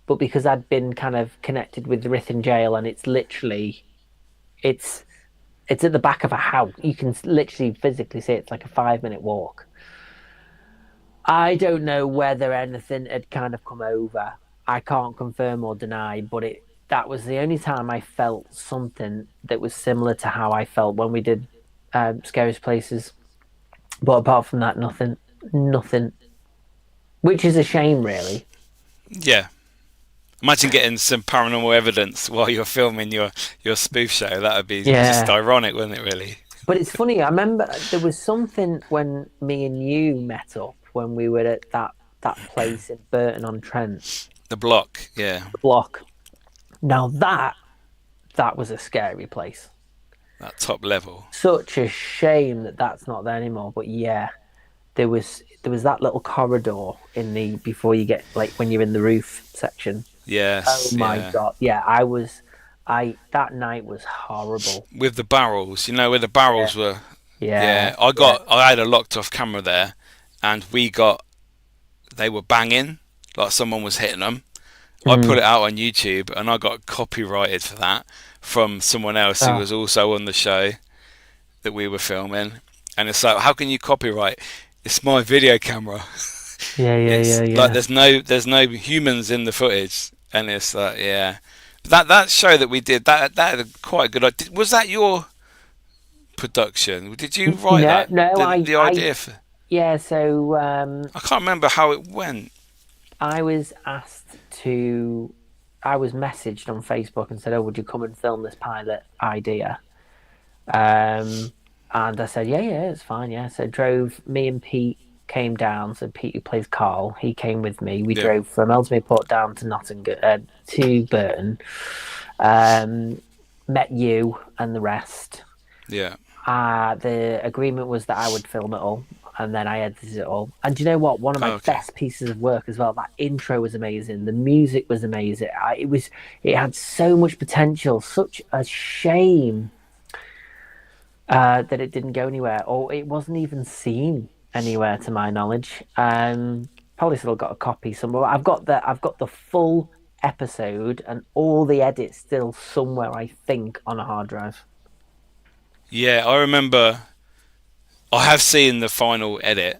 but because I'd been kind of connected with the Rithin jail, and it's literally, it's at the back of a house. You can literally physically see it's like a 5-minute walk. I don't know whether anything had kind of come over. I can't confirm or deny, but that was the only time I felt something that was similar to how I felt when we did Scariest Places. But apart from that, nothing. nothing, which is a shame, really. Yeah. Imagine getting some paranormal evidence while you're filming your spoof show. That would be just Yeah. ironic, wouldn't it, really? But it's funny. I remember there was something when me and you met up when we were at that place in Burton-on-Trent, The block, yeah. the block. Now that was a scary place. That top level. Such a shame that that's not there anymore. But yeah, there was that little corridor in the before you get like when you're in the roof section. Oh Yes, my yeah. God. Yeah, I that night was horrible. With the barrels, where the Yeah. barrels were. Yeah. Yeah, Yeah. I had a locked off camera there, and they were banging, like someone was hitting them. I put Mm. it out on YouTube, and I got copyrighted for that from someone else who Oh, was also on the show that we were filming. And it's like, how can you copyright? It's my video camera. yeah, yeah, It's yeah, like yeah. there's no humans in the footage, and it's like, yeah. That show that we did, that had quite a good idea. Was that your production? Did you write No, that? no, The idea for? yeah. So I can't remember how it went. I was asked to. I was messaged on Facebook and said, "Oh, would you come and film this pilot idea?" And I said, yeah, it's fine. Yeah. So drove me and Pete came down. So Pete, who plays Carl, he came with me. We Yeah, drove from Ellesmere Port down to Nottingham, to Burton. Um, met you and the rest. yeah. The agreement was that I would film it all, and then I edited it all. And do you know what? One of my Oh, okay. best pieces of work as well. That intro was amazing. The music was amazing. It had so much potential. Such a shame that it didn't go anywhere, or it wasn't even seen anywhere, to my knowledge. Probably still got a copy somewhere. I've got the full episode and all the edits still somewhere, I think, on a hard drive. Yeah, I remember. I have seen the final edit.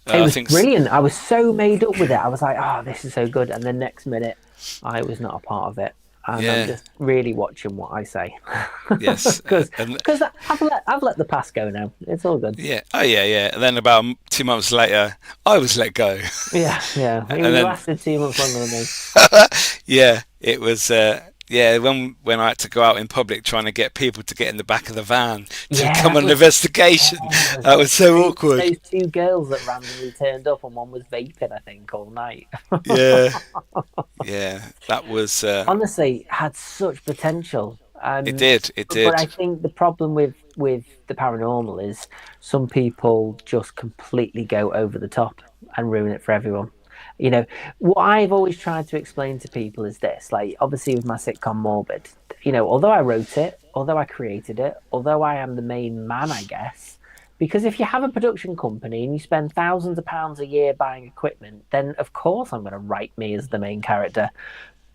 It I was think. brilliant. I was so made up with it. I was like, "Oh, this is so good," and the next minute, I was not a part of it, and I'm Yeah. just really watching what I say Yes. because And I've let the past go now. It's all good. yeah. Oh, yeah, yeah. And then about 2 months later, I was let go. Yeah, yeah. And You then lasted 2 months longer than me. yeah, it was. Yeah, when I had to go out in public trying to get people to get in the back of the van to Yeah, come that on an was. investigation, Oh, that was so awkward. those two girls that randomly turned up and one was vaping, I think, all night. Yeah, yeah, that was. Honestly, had such potential. It did. It But I did. think the problem with the paranormal is some people just completely go over the top and ruin it for everyone. What I've always tried to explain to people is this, like, obviously with my sitcom Morbid, although I wrote it, although I created it, although I am the main man, I guess, because if you have a production company and you spend thousands of pounds a year buying equipment, then of course I'm going to write me as the main character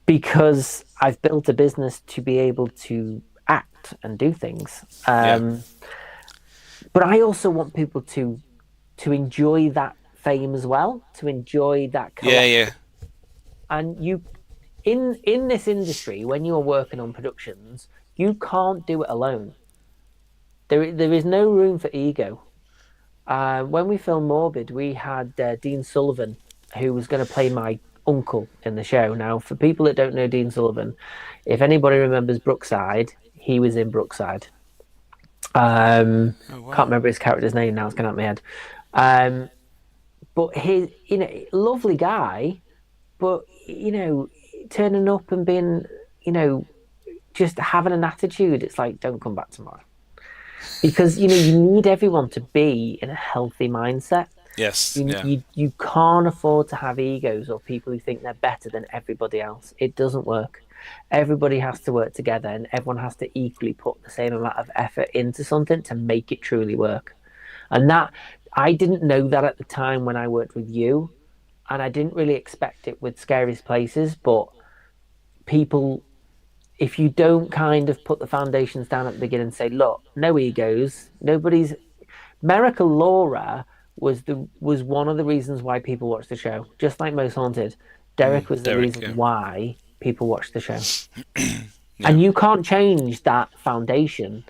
because I've built a business to be able to act and do things. Yeah, But I also want people to enjoy that fame as well, to enjoy that yeah, collective. yeah, And in this industry, when you're working on productions, you can't do it alone. There is no room for ego. When we filmed Morbid, we had Dean Sullivan, who was going to play my uncle in the show. Now, for people that don't know Dean Sullivan, if anybody remembers Brookside, he was in Brookside. Oh Can't wow. remember his character's name now; it's gone out of my head. Um, but his, lovely guy, but turning up and being, you know, just having an attitude. It's like, don't come back tomorrow because you need everyone to be in a healthy mindset. Yes. You, Yeah. you you can't afford to have egos or people who think they're better than everybody else. It doesn't work. Everybody has to work together, and everyone has to equally put the same amount of effort into something to make it truly work. And that I didn't know that at the time when I worked with you, and I didn't really expect it with Scariest Places. But people, if you don't kind of put the foundations down at the beginning and say, look, no egos, nobody's. Miracle Laura was one of the reasons why people watched the show. Just like Most Haunted, Derek was the Derek. reason Yeah. why people watched the show. Yeah. And you can't change that foundation.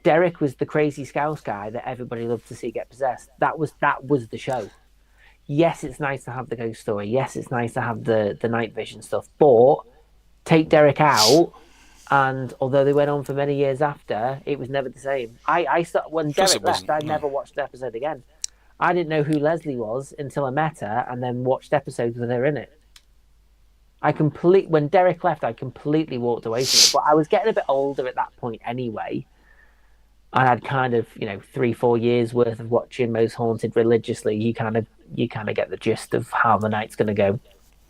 Derek was the crazy scouse guy that everybody loved to see get possessed. That was the show. yes, it's nice to have the ghost story. Yes, it's nice to have the night vision stuff. But take Derek out, and although they went on for many years after, it was never the same. When Of course Derek it left, wasn't. I No. never watched the episode again. I didn't know who Leslie was until I met her, and then watched episodes with her in it. When Derek left, I completely walked away from it. But I was getting a bit older at that point anyway. And I'd kind of, 3-4 years worth of watching Most Haunted religiously. You kind of get the gist of how the night's going to go.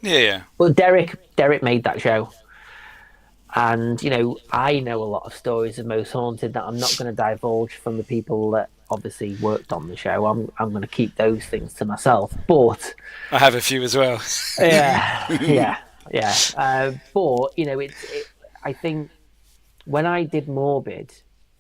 Yeah, yeah. But Derek made that show, and I know a lot of stories of Most Haunted that I'm not going to divulge from the people that obviously worked on the show. I'm going to keep those things to myself. But I have a few as well. yeah. But I think when I did Morbid,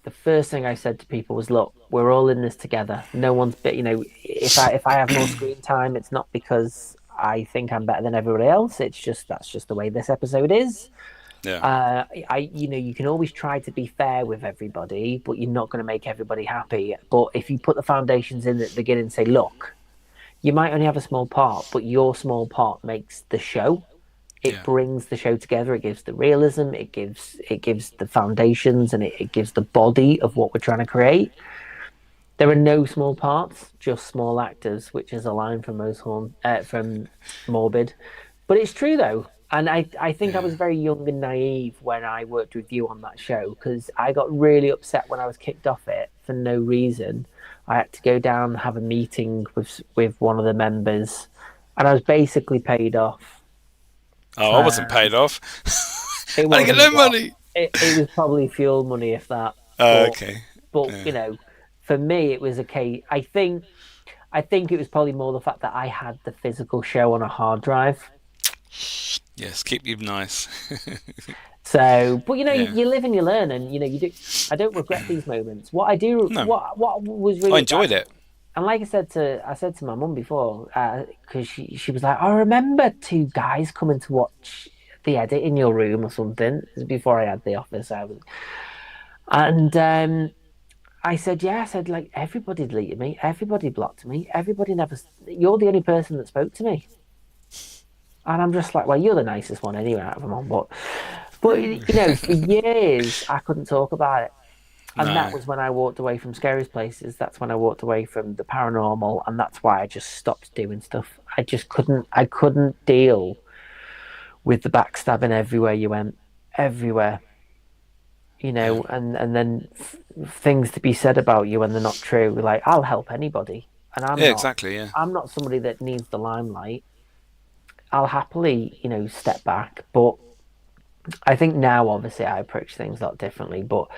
the first thing I said to people was, "Look, we're all in this together. No one's bit. If I have more screen time, it's not because I think I'm better than everybody else. That's just the way this episode is. Yeah. You can always try to be fair with everybody, but you're not going to make everybody happy. But if you put the foundations in at the beginning and say, look, you might only have a small part, but your small part makes the show. It brings the show together. It gives the realism. It gives the foundations, and it gives the body of what we're trying to create. There are no small parts, just small actors, which is a line from from Morbid. But it's true though, and I think I was very young and naive when I worked with you on that show, because I got really upset when I was kicked off it for no reason. I had to go down and have a meeting with one of the members, and I was basically paid off. Oh, I wasn't paid off. It I didn't get no money. It was probably fuel money, if that. Okay. But for me, it was okay. I think it was probably more the fact that I had the physical show on a hard drive. Yes, keep you nice. So, but you live and you learn, and you do. I don't regret these moments. What I do, No. what was really, I enjoyed it. And like I said to my mum before, because she was like, I remember two guys coming to watch the edit in your room or something. This was before I had the office. And I said, yeah. I said, like, everybody deleted me, everybody blocked me, everybody never. You're the only person that spoke to me. And I'm just like, well, you're the nicest one anyway out of them all. But for years I couldn't talk about it. And that was when I walked away from Scariest Places. That's when I walked away from the paranormal, and that's why I just stopped doing stuff. I just couldn't. I couldn't deal with the backstabbing everywhere you went, everywhere. And then things to be said about you when they're not true. Like, I'll help anybody, and I'm not. Exactly. Yeah. I'm not somebody that needs the limelight. I'll happily, step back, but I think now, obviously, I approach things a lot differently. But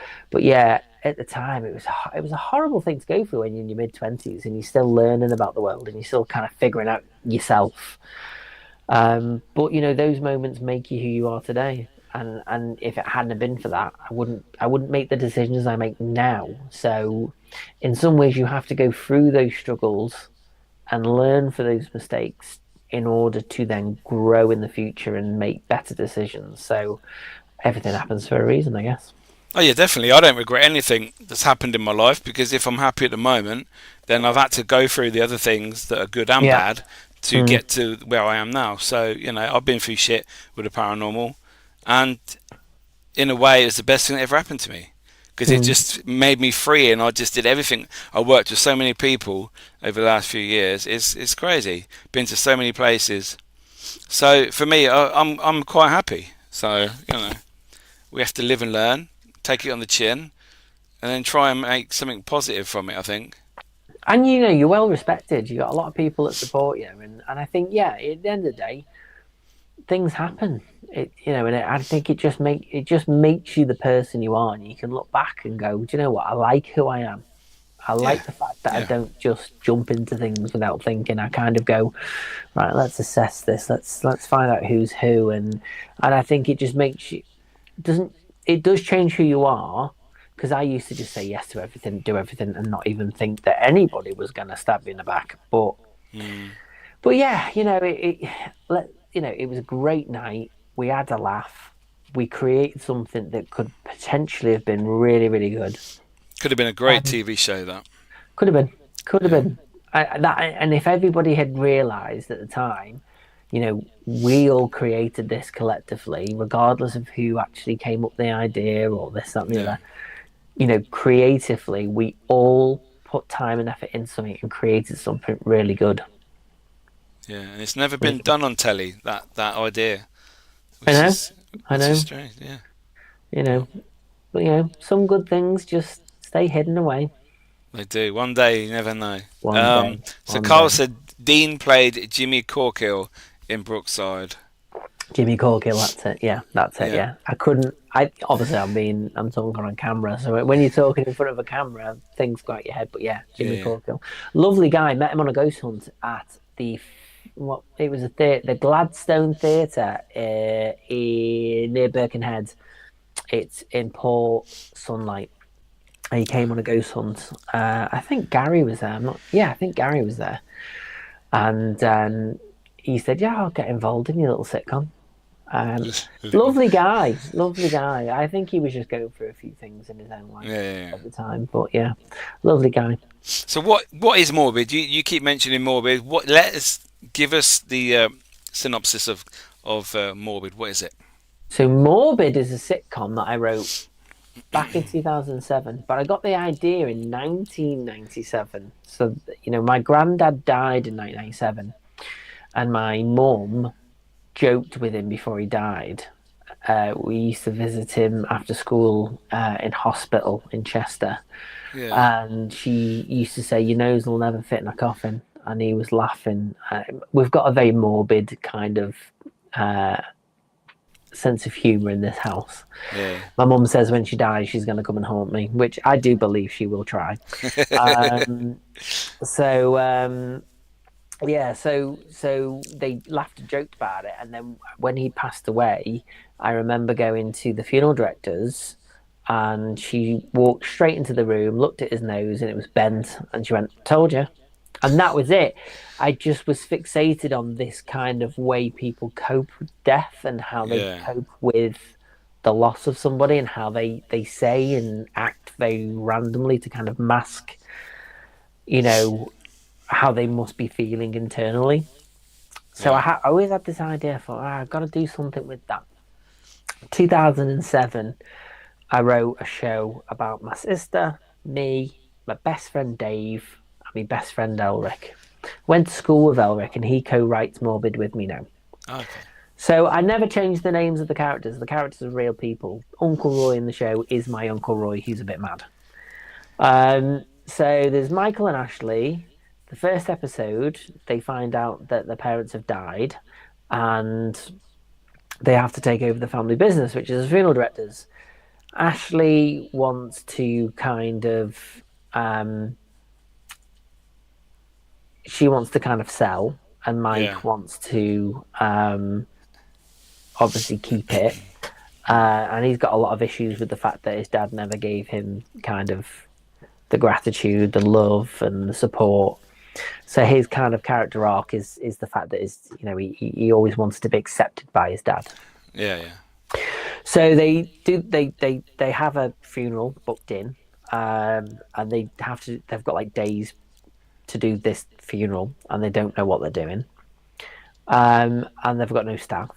yeah, at the time, it was a horrible thing to go through when you're in your mid-20s and you're still learning about the world and you're still kind of figuring out yourself. But those moments make you who you are today. And if it hadn't been for that, I wouldn't make the decisions I make now. So, in some ways, you have to go through those struggles and learn for those mistakes in order to then grow in the future and make better decisions. So everything happens for a reason, I guess. Oh yeah, definitely. I don't regret anything that's happened in my life, because if I'm happy at the moment, then I've had to go through the other things that are good and bad to get to where I am now. So, I've been through shit with the paranormal, and in a way it's the best thing that ever happened to me, because it just made me free, and I just did everything. I worked with so many people over the last few years. It's crazy. Been to so many places. So for me, I'm quite happy. So we have to live and learn, take it on the chin, and then try and make something positive from it, I think. And you're well respected. You got a lot of people that support you, and I think at the end of the day, things happen. I think it just makes you the person you are, and you can look back and go, do you know what? I like who I am. I like the fact that I don't just jump into things without thinking. I kind of go, right, let's assess this. Let's find out who's who, and I think it just makes you it does change who you are, because I used to just say yes to everything, do everything, and not even think that anybody was going to stab me in the back. But yeah, it was a great night. We had a laugh. We created something that could potentially have been really, really good. Could have been a great TV show, that. Could have been. And if everybody had realised at the time, we all created this collectively, regardless of who actually came up with the idea or this, that, and the Yeah. other. Creatively, we all put time and effort into something and created something really good. Yeah, and it's never been done on telly, that idea, I which know, is I know, strange. Yeah. you Well, know, but some good things just stay hidden away. they do. One day, you never know. One day, So one Carl day. said Dean played Jimmy Corkill in Brookside. Jimmy Corkill, that's it. Yeah, that's it. Yeah. Yeah, I couldn't. Obviously I'm talking on camera, so when you're talking in front of a camera, things go out your head. But yeah, Yeah, Jimmy yeah. Corkill, lovely guy. Met him on a ghost hunt at what it was the Gladstone Theatre near Birkenhead. It's in Port Sunlight. He came on a ghost hunt. I think Gary was there. I think Gary was there, and he said, "Yeah, I'll get involved in your little sitcom." Lovely guy, lovely guy. I think he was just going through a few things in his own life Yeah. at the time, but yeah, lovely guy. So what is Morbid? You keep mentioning Morbid. Give us the synopsis of Morbid. What is it? So Morbid is a sitcom that I wrote back in 2007, but I got the idea in 1997. So my granddad died in 1997, and my mum joked with him before he died. We used to visit him after school in hospital in Chester, Yeah. and she used to say, "Your nose will never fit in a coffin," and he was laughing. We've got a very morbid kind of sense of humour in this house. Yeah. My mum says when she dies, she's going to come and haunt me, which I do believe she will try. Um, so yeah, so they laughed and joked about it, and then when he passed away, I remember going to the funeral directors, and she walked straight into the room, looked at his nose, and it was bent, and she went, "Told you," and that was it. I just was fixated on this kind of way people cope with death and how they Yeah. cope with the loss of somebody and how they say and act very randomly to kind of mask, how they must be feeling internally. So Yeah. I always had this idea for I've got to do something with that. 2007, I wrote a show about my sister, me, my best friend Dave, and my best friend Elric. Went to school with Elric, and he co-writes Morbid with me now. Okay. So I never changed the names of the characters. The characters are real people. Uncle Roy in the show is my Uncle Roy, who's a bit mad. So there's Michael and Ashley. The first episode, they find out that their parents have died, and they have to take over the family business, which is the funeral directors. Ashley wants to kind of, she wants to kind of sell, and Mike wants to obviously keep it. And he's got a lot of issues with the fact that his dad never gave him kind of the gratitude, the love, and the support. So his kind of character arc is the fact that he always wants to be accepted by his dad. Yeah. So they have a funeral booked in, and they've got like days to do this funeral, and they don't know what they're doing, and they've got no staff.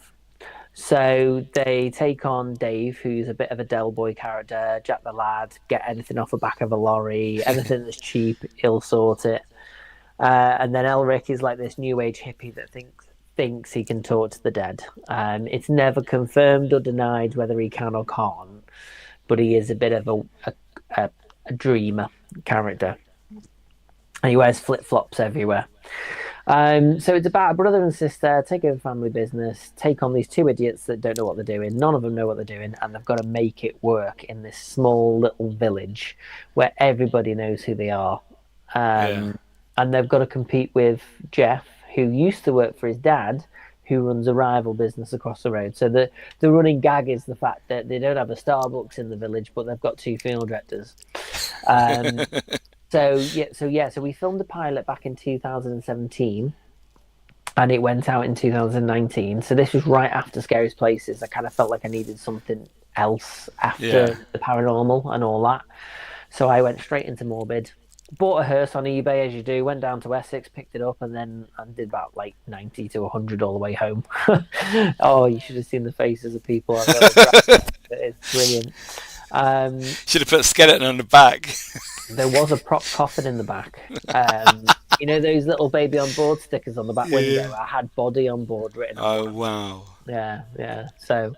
So they take on Dave, who's a bit of a Del Boy character, Jack the Lad, get anything off the back of a lorry, anything that's cheap, he'll sort it. And then Elric is like this new age hippie that thinks he can talk to the dead. It's never confirmed or denied whether he can or can't, but he is a bit of a dreamer character. And he wears flip-flops everywhere. So it's about a brother and sister take over family business, take on these two idiots that don't know what they're doing. None of them know what they're doing, and they've got to make it work in this small little village where everybody knows who they are. And they've got to compete with Jeff, who used to work for his dad, who runs a rival business across the road. So the running gag is the fact that they don't have a Starbucks in the village, but they've got two funeral directors. So we filmed the pilot back in 2017, and it went out in 2019. So this was right after Scariest Places. I kind of felt like I needed something else after the paranormal and all that. So I went straight into Morbid. bought a hearse on eBay as you do. Went down to Essex, picked it up, and then I did about like 90 to 100 all the way home. Oh, you should have seen the faces of people as I was driving. It's brilliant. Should have put a skeleton on the back. There was a prop coffin in the back. You know those little baby on board stickers on the back window? I had body on board written on Oh one. wow. Yeah. So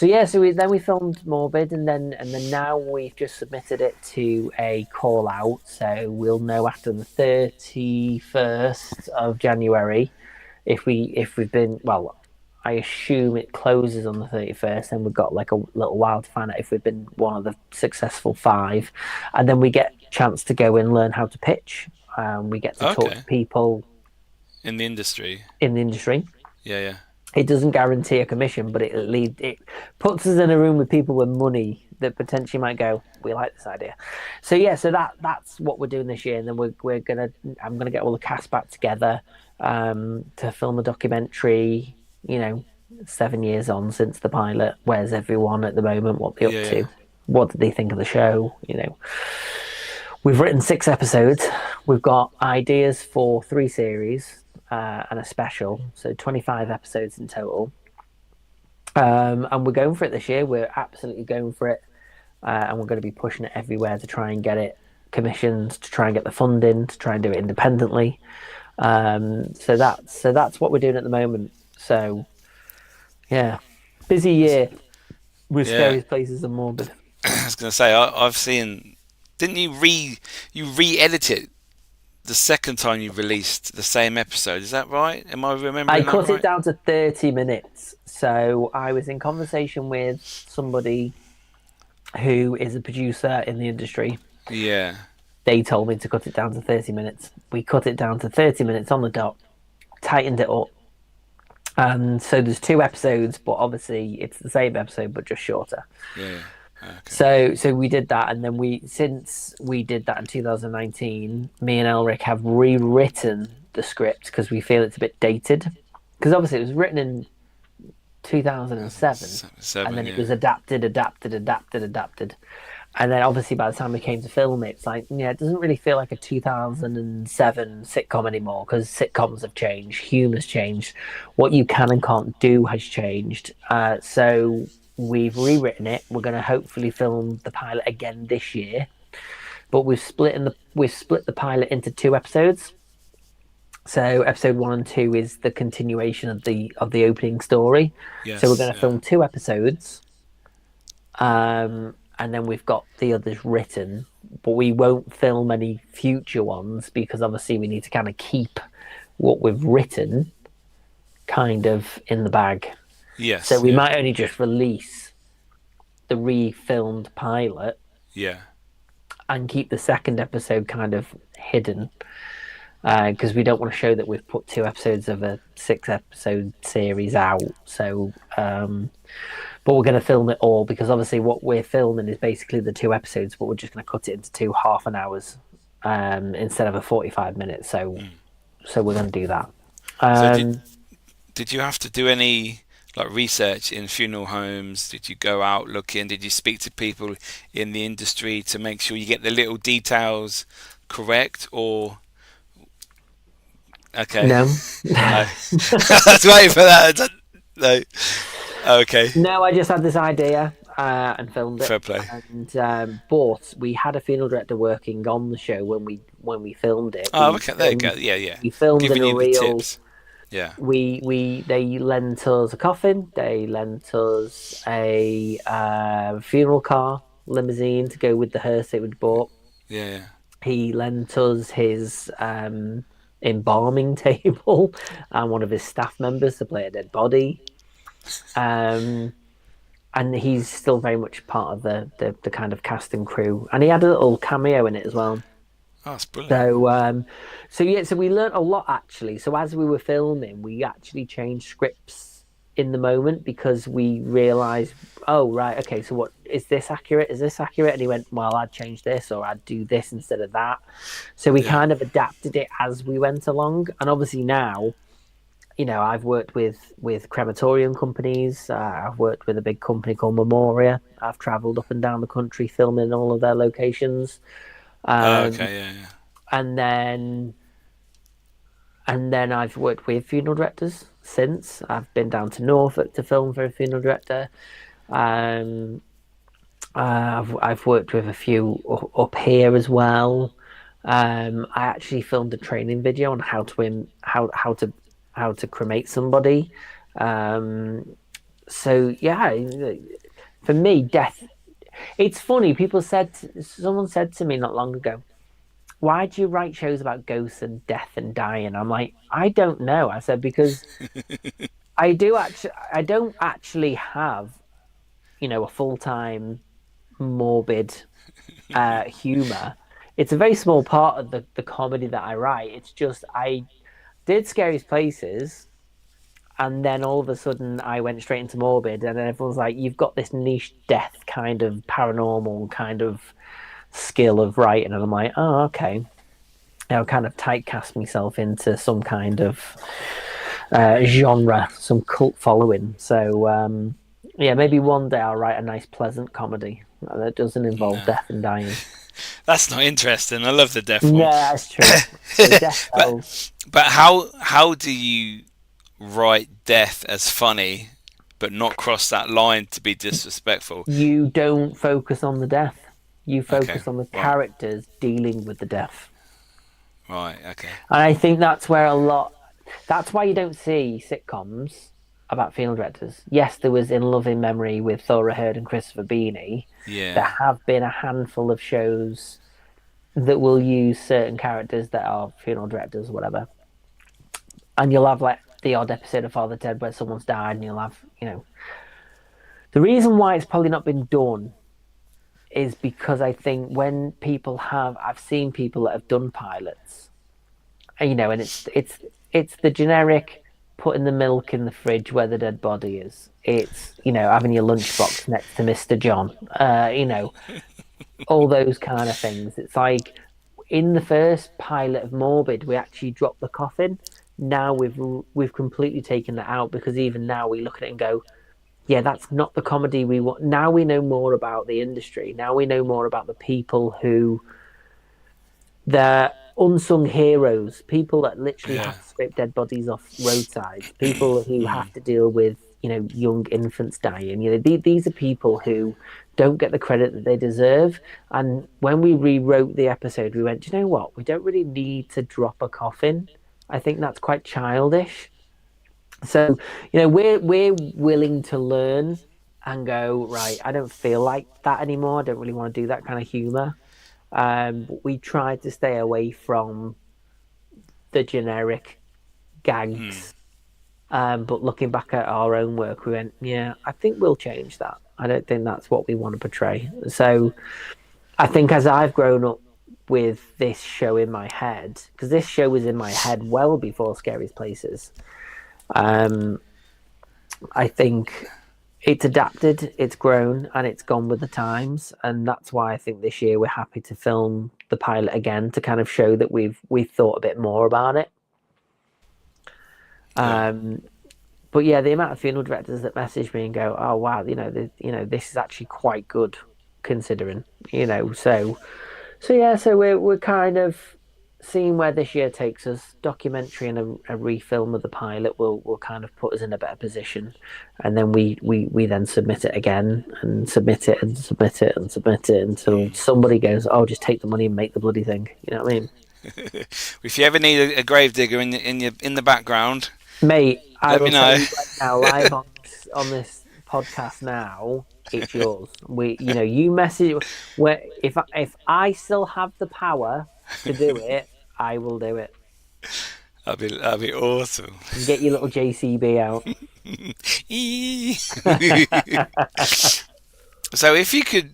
we filmed Morbid, and then now we've just submitted it to a call out. So we'll know after the 31st of January if we've been well. I assume it closes on the 31st, and we've got like a little while to find out if we've been one of the successful 5, and then we get a chance to go and learn how to pitch. We get to talk to people in the industry. Yeah. It doesn't guarantee a commission, but it puts us in a room with people with money that potentially might go, we like this idea. So that's what we're doing this year, and then I'm gonna get all the cast back together to film a documentary. 7 years on since the pilot. Where's everyone at the moment? What they up to? What did they think of the show? We've written 6 episodes. We've got ideas for 3 series and a special, so 25 episodes in total. And we're going for it this year. We're absolutely going for it, and we're going to be pushing it everywhere to try and get it commissioned, to try and get the funding, to try and do it independently. So that's what we're doing at the moment. So, yeah, busy year with Scariest Places and Morbid. I was going to say, I've seen. Didn't you re-edit it the second time you released the same episode? Is that right? Am I remembering? I cut it down to 30 minutes. So I was in conversation with somebody who is a producer in the industry. Yeah. They told me to cut it down to 30 minutes. We cut it down to 30 minutes on the dot, tightened it up. And so there's 2 episodes, but obviously it's the same episode, but just shorter. Yeah. Okay. So we did that, and then since we did that in 2019, me and Elric have rewritten the script because we feel it's a bit dated. Because obviously it was written in 2007, and then it was adapted. And then obviously by the time we came to film it, it's like, it doesn't really feel like a 2007 sitcom anymore, because sitcoms have changed, humor's changed, what you can and can't do has changed. So we've rewritten it. We're going to hopefully film the pilot again this year, but we've split the pilot into 2 episodes. So episode 1 and 2 is the continuation of the opening story. Yes, so we're going to film 2 episodes. And then we've got the others written, but we won't film any future ones because obviously we need to kind of keep what we've written kind of in the bag. Yes. So we might only just release the refilmed pilot. Yeah. And keep the second episode kind of hidden, because we don't want to show that we've put 2 episodes of a 6-episode series out. So, but we're going to film it all, because obviously what we're filming is basically the 2 episodes, but we're just going to cut it into 2 half-an-hours instead of a 45 minutes. So we're going to do that. So did you have to do any research in funeral homes? Did you go out looking? Did you speak to people in the industry to make sure you get the little details correct? Or okay, no. I was waiting for that. No. Okay. No, I just had this idea and filmed it. Fair play. And but we had a funeral director working on the show when we filmed it. Oh, okay. There you go. Yeah. We filmed Giving in a you real. the tips. Yeah. They lent us a coffin. They lent us a funeral car limousine to go with the hearse that we'd bought. Yeah. He lent us his embalming table and one of his staff members to play a dead body. And he's still very much part of the kind of cast and crew, and he had a little cameo in it as well. Oh, that's brilliant. So we learnt a lot actually. So as we were filming, we actually changed scripts in the moment because we realised, oh right, okay, so what is this accurate? Is this accurate? And he went, well, I'd change this, or I'd do this instead of that. So we kind of adapted it as we went along, and obviously now, I've worked with crematorium companies. I've worked with a big company called Memoria. I've travelled up and down the country filming all of their locations. Okay, yeah. and then I've worked with funeral directors since. I've been down to Norfolk to film for a funeral director. Um, I've worked with a few up here as well. I actually filmed a training video on how to cremate somebody. So yeah, for me, death. It's funny. Someone said to me not long ago, "Why do you write shows about ghosts and death and dying?" I'm like, I don't know. I said because I don't actually have a full time morbid humor. It's a very small part of the comedy that I write. It's just I did Scariest Places, and then all of a sudden I went straight into Morbid, and then everyone's like, "You've got this niche death kind of paranormal kind of skill of writing," and I'm like, "Oh, okay." Kind of typecast myself into some kind of genre, some cult following. So yeah, maybe one day I'll write a nice, pleasant comedy that doesn't involve death and dying. That's not interesting. I love the death one. Yeah, that's true. The death but how do you write death as funny, but not cross that line to be disrespectful? You don't focus on the death. You focus Okay, on the right. characters dealing with the death. Right. Okay. And I think that's why you don't see sitcoms about funeral directors. Yes, there was In Loving Memory with Thora Hird and Christopher Beanie. Yeah. There have been a handful of shows that will use certain characters that are funeral directors or whatever. And you'll have like the odd episode of Father Ted where someone's died, and you'll have, the reason why it's probably not been done is because I think when I've seen people that have done pilots, and it's the generic putting the milk in the fridge where the dead body is. It's having your lunchbox next to Mr. John. All those kind of things. It's like in the first pilot of Morbid, we actually dropped the coffin. Now we've completely taken that out, because even now we look at it and go, yeah, that's not the comedy we want. Now we know more about the industry. Now we know more about the people who, they're unsung heroes, people that literally have to scrape dead bodies off roadsides, people who have to deal with, young infants dying. These are people who don't get the credit that they deserve. And when we rewrote the episode, we went, do you know what? We don't really need to drop a coffin. I think that's quite childish. So, we're willing to learn and go, right, I don't feel like that anymore. I don't really want to do that kind of humor. We tried to stay away from the generic gags. But looking back at our own work, we went, yeah, I think we'll change that. I don't think that's what we want to portray. So I think as I've grown up with this show in my head, because this show was in my head well before Scariest Places, I think it's adapted, it's grown, and it's gone with the times. And that's why I think this year we're happy to film the pilot again, to kind of show that we've thought a bit more about it. But yeah, the amount of funeral directors that message me and go, "Oh wow, this is actually quite good, considering." So yeah, so we're kind of seeing where this year takes us. Documentary and a refilm of the pilot will kind of put us in a better position, and then we then submit it again and submit it and submit it and submit it until somebody goes, "Oh, just take the money and make the bloody thing." You know what I mean? If you ever need a grave digger in the background, mate, I let will me know. tell you right now, live on this podcast now, it's yours. You message where if I still have the power to do it, I will do it. That'd be awesome. And get your little JCB out. So if you could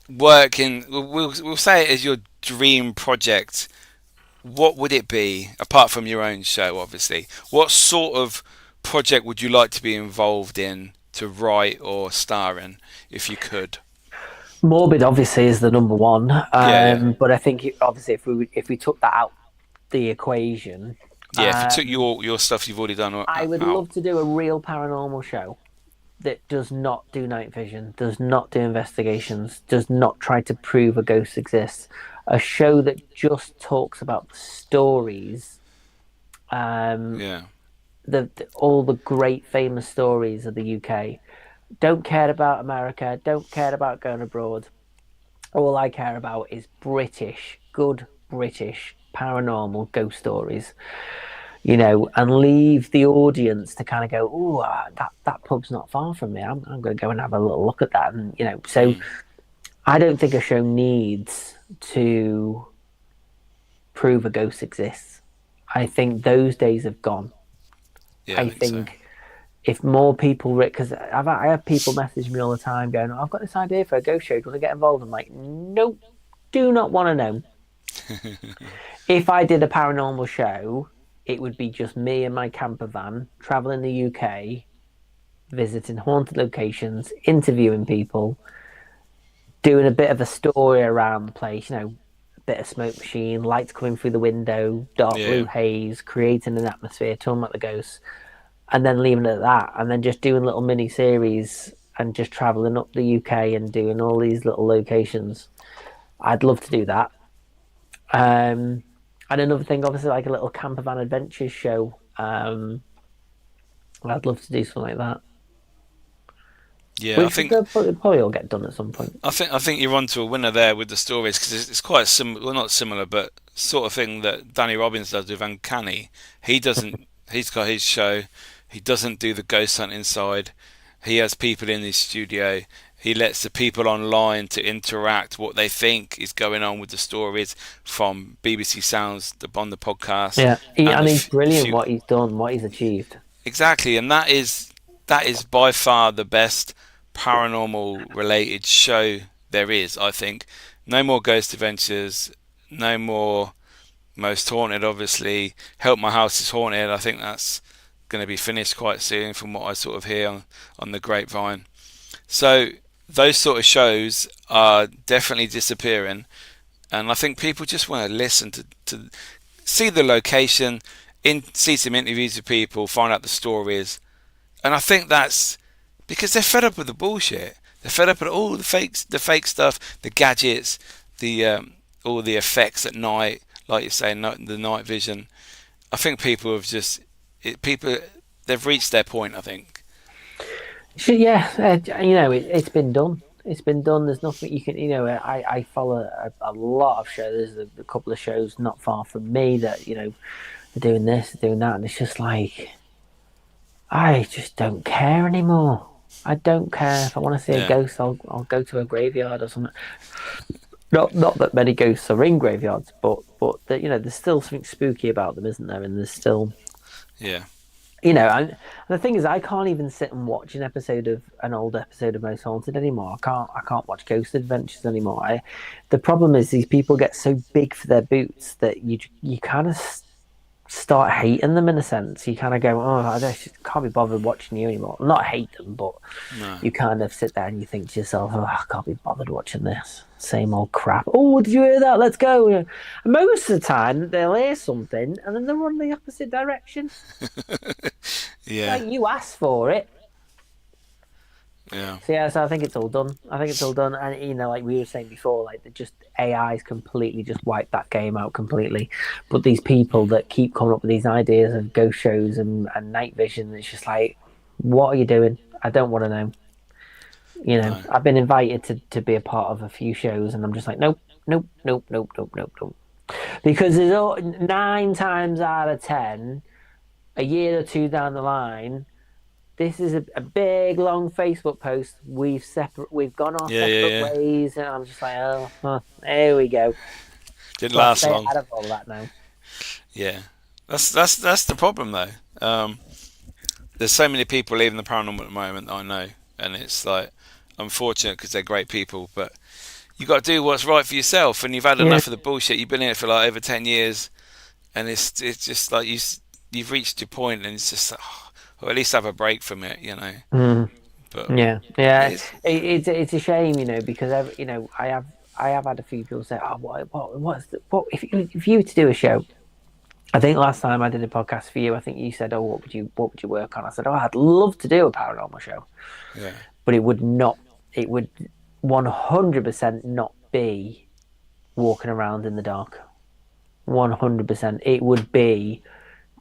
work in, we'll say it as your dream project, what would it be, apart from your own show, obviously? What sort of project would you like to be involved in, to write or star in, if you could? Morbid obviously is the number one. Yeah. But I think obviously if we took that out the equation, if you took your stuff you've already done, I would love to do a real paranormal show that does not do night vision, does not do investigations, does not try to prove a ghost exists. a show that just talks about the stories, Yeah. all the great famous stories of the UK. Don't care about America, don't care about going abroad. All I care about is British, good British paranormal ghost stories, and leave the audience to kind of go, oh, that pub's not far from me. I'm going to go and have a little look at that. And, so I don't think a show needs to prove a ghost exists. I think those days have gone. Yeah, I think if more people, because I have people message me all the time going, oh, I've got this idea for a ghost show. Do you want to get involved? I'm like, nope, do not want to know. If I did a paranormal show, it would be just me and my camper van traveling the UK, visiting haunted locations, interviewing people, doing a bit of a story around the place, a bit of smoke machine, lights coming through the window, dark blue haze, creating an atmosphere, talking about the ghosts, and then leaving it at that, and then just doing little mini series and just traveling up the UK and doing all these little locations. I'd love to do that. And another thing, obviously, like a little camper van adventures show. I'd love to do something like that. Yeah, Which I think probably will get done at some point. I think you're onto a winner there with the stories, because it's quite similar. Well, not similar, but sort of thing that Danny Robbins does with Uncanny. He doesn't. He's got his show. He doesn't do the ghost hunting side. He has people in his studio. He lets the people online to interact what they think is going on with the stories from BBC Sounds on the podcast. Yeah, and he's brilliant what he's done, what he's achieved. Exactly, and that is by far the best paranormal related show there is. I think no more Ghost Adventures, no more Most Haunted. Obviously, Help My House is Haunted. I think that's going to be finished quite soon, from what I sort of hear on the grapevine. So those sort of shows are definitely disappearing, and I think people just want to listen to see the location, see some interviews with people, find out the stories, and I think that's because they're fed up with the bullshit. They're fed up with all the fake stuff, the gadgets, the all the effects at night, like you say, the night vision. I think people have they've reached their point, I think. Yeah, it's been done. It's been done. There's nothing you can, I follow a lot of shows. There's a couple of shows not far from me that, they're doing this, they're doing that. And it's just like, I just don't care anymore. I don't care. If I want to see a ghost, I'll go to a graveyard or something. Not that many ghosts are in graveyards, but there's still something spooky about them, isn't there? And there's still... Yeah. And the thing is, I can't even sit and watch an old episode of Most Haunted anymore. I can't watch Ghost Adventures anymore. The problem is these people get so big for their boots that you kind of start hating them in a sense. You kind of go, oh, I just can't be bothered watching you anymore. Not hate them, but you kind of sit there and you think to yourself, oh, I can't be bothered watching this. Same old crap. Oh, did you hear that? Let's go. And most of the time, they'll hear something and then they'll run the opposite direction. Yeah. Like, you asked for it. Yeah. So I think it's all done. And, like we were saying before, like AI's completely just wiped that game out completely. But these people that keep coming up with these ideas of ghost shows and night vision, it's just like, what are you doing? I don't want to know. No. I've been invited to be a part of a few shows, and I'm just like, nope. Because there's 9 times out of 10, a year or two down the line, this is a big long Facebook post. We've gone our separate ways, and I'm just like, oh, there we go. Didn't last long. Out of all that now. Yeah, that's the problem though. There's so many people leaving the paranormal at the moment, I know, and it's like unfortunate because they're great people, but you got to do what's right for yourself. And you've had enough of the bullshit. You've been in it for like over 10 years, and it's just like you've reached your point, and it's just. Or at least have a break from it, But it's a shame, because I have had a few people say, "Oh, what if you were to do a show?" I think last time I did a podcast for you, I think you said, "Oh, what would you work on?" I said, "Oh, I'd love to do a paranormal show." Yeah. But it would 100% not be walking around in the dark. 100%. It would be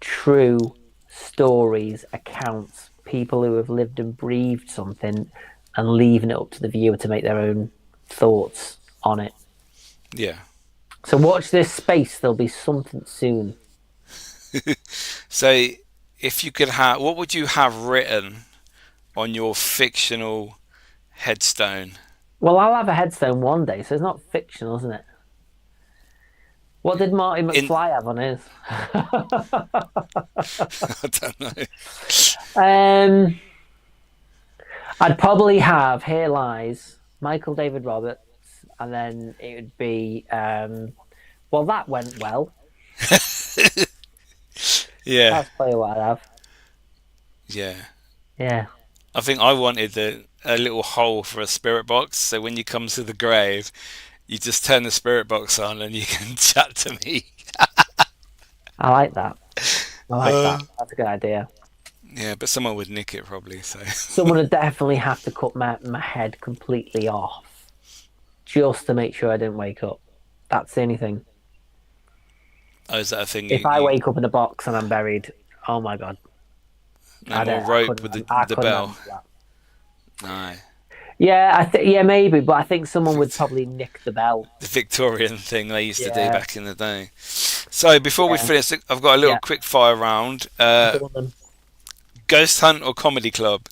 true stories, accounts, people who have lived and breathed something, and leaving it up to the viewer to make their own thoughts on it. Yeah. So watch this space. There'll be something soon. So, if you could have, what would you have written on your fictional headstone? Well, I'll have a headstone one day, so it's not fictional, isn't it? What did Marty In McFly have on his? I don't know. I'd probably have Here Lies, Michael David Roberts, and then it would be well, that went well. Yeah. That's probably what I'd have. Yeah. Yeah. I think I wanted a little hole for a spirit box, so when you come to the grave, you just turn the spirit box on and you can chat to me. I like that. I like that. That's a good idea. Yeah, but someone would nick it probably. So Someone would definitely have to cut my head completely off just to make sure I didn't wake up. That's the only thing. Oh, is that a thing? If I wake up in a box and I'm buried, oh my God. No more rope with the bell. No. Yeah, yeah, maybe, but I think someone would probably nick the bell. The Victorian thing they used to do back in the day. So before we finish, I've got a little quick fire round. Ghost hunt or comedy club?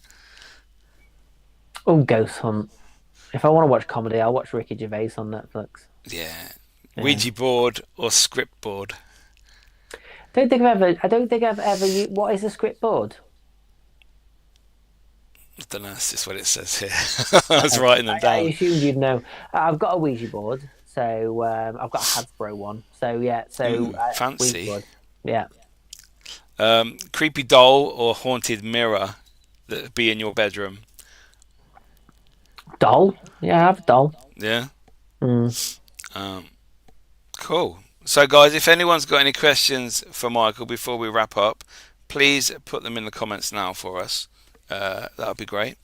Oh, ghost hunt. If I want to watch comedy, I'll watch Ricky Gervais on Netflix. Yeah. Ouija board or script board? I don't think I've ever used. What is a script board? I don't know. It's just what it says here. I was writing them down. I assumed you'd know. I've got a Ouija board, so I've got a Hasbro one. So yeah, fancy. Ouija board. Yeah. Creepy doll or haunted mirror that would be in your bedroom? Doll? Yeah, I have a doll. Yeah. Cool. So, guys, if anyone's got any questions for Michael before we wrap up, please put them in the comments now for us. That would be great.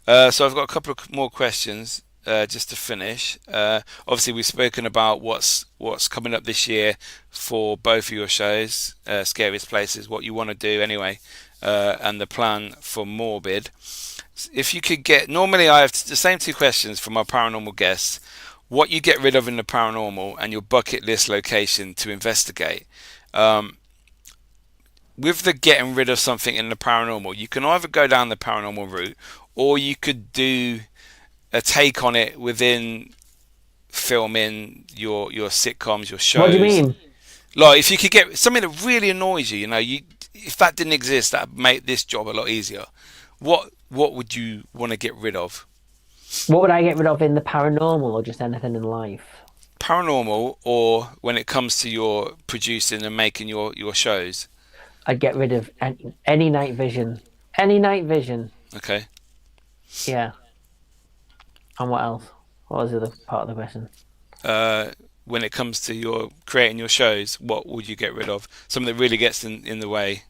So I've got a couple of more questions just to finish. Obviously, we've spoken about what's coming up this year for both of your shows, Scariest Places, what you want to do anyway, and the plan for Morbid. If you could get... Normally, I have the same two questions from my paranormal guests. What you get rid of in the paranormal and your bucket list location to investigate. With the getting rid of something in the paranormal, you can either go down the paranormal route or you could do a take on it within filming your sitcoms, your shows. What do you mean? Like, if you could get something that really annoys you, if that didn't exist, that would make this job a lot easier. What would you want to get rid of? What would I get rid of in the paranormal or just anything in life? Paranormal, or when it comes to your producing and making your shows? I'd get rid of any night vision. Any night vision. Okay. Yeah. And what else? What was the other part of the question? When it comes to your creating your shows, what would you get rid of? Something that really gets in the way.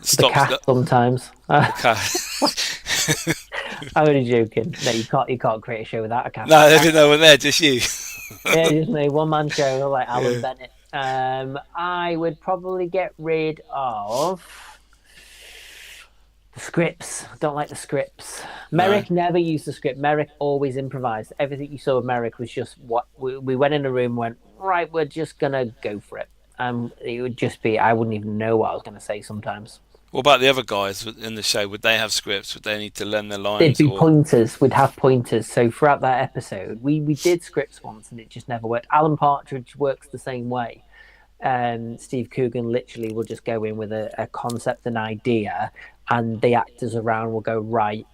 The cat sometimes. The cat. I'm only joking. No, you can't create a show without a cat. No, there's no one there, just you. Yeah, just me, one man show like Alan Bennett. I would probably get rid of the scripts. I don't like the scripts. Merrick never used the script. Merrick always improvised. Everything you saw of Merrick was just what we went in a room, went, right, we're just gonna go for it. It would just be, I wouldn't even know what I was gonna say sometimes. What about the other guys in the show? Would they have scripts? Would they need to learn their lines? There'd be pointers. We'd have pointers. So throughout that episode, we did scripts once and it just never worked. Alan Partridge works the same way. Steve Coogan literally will just go in with a concept, an idea, and the actors around will go, right,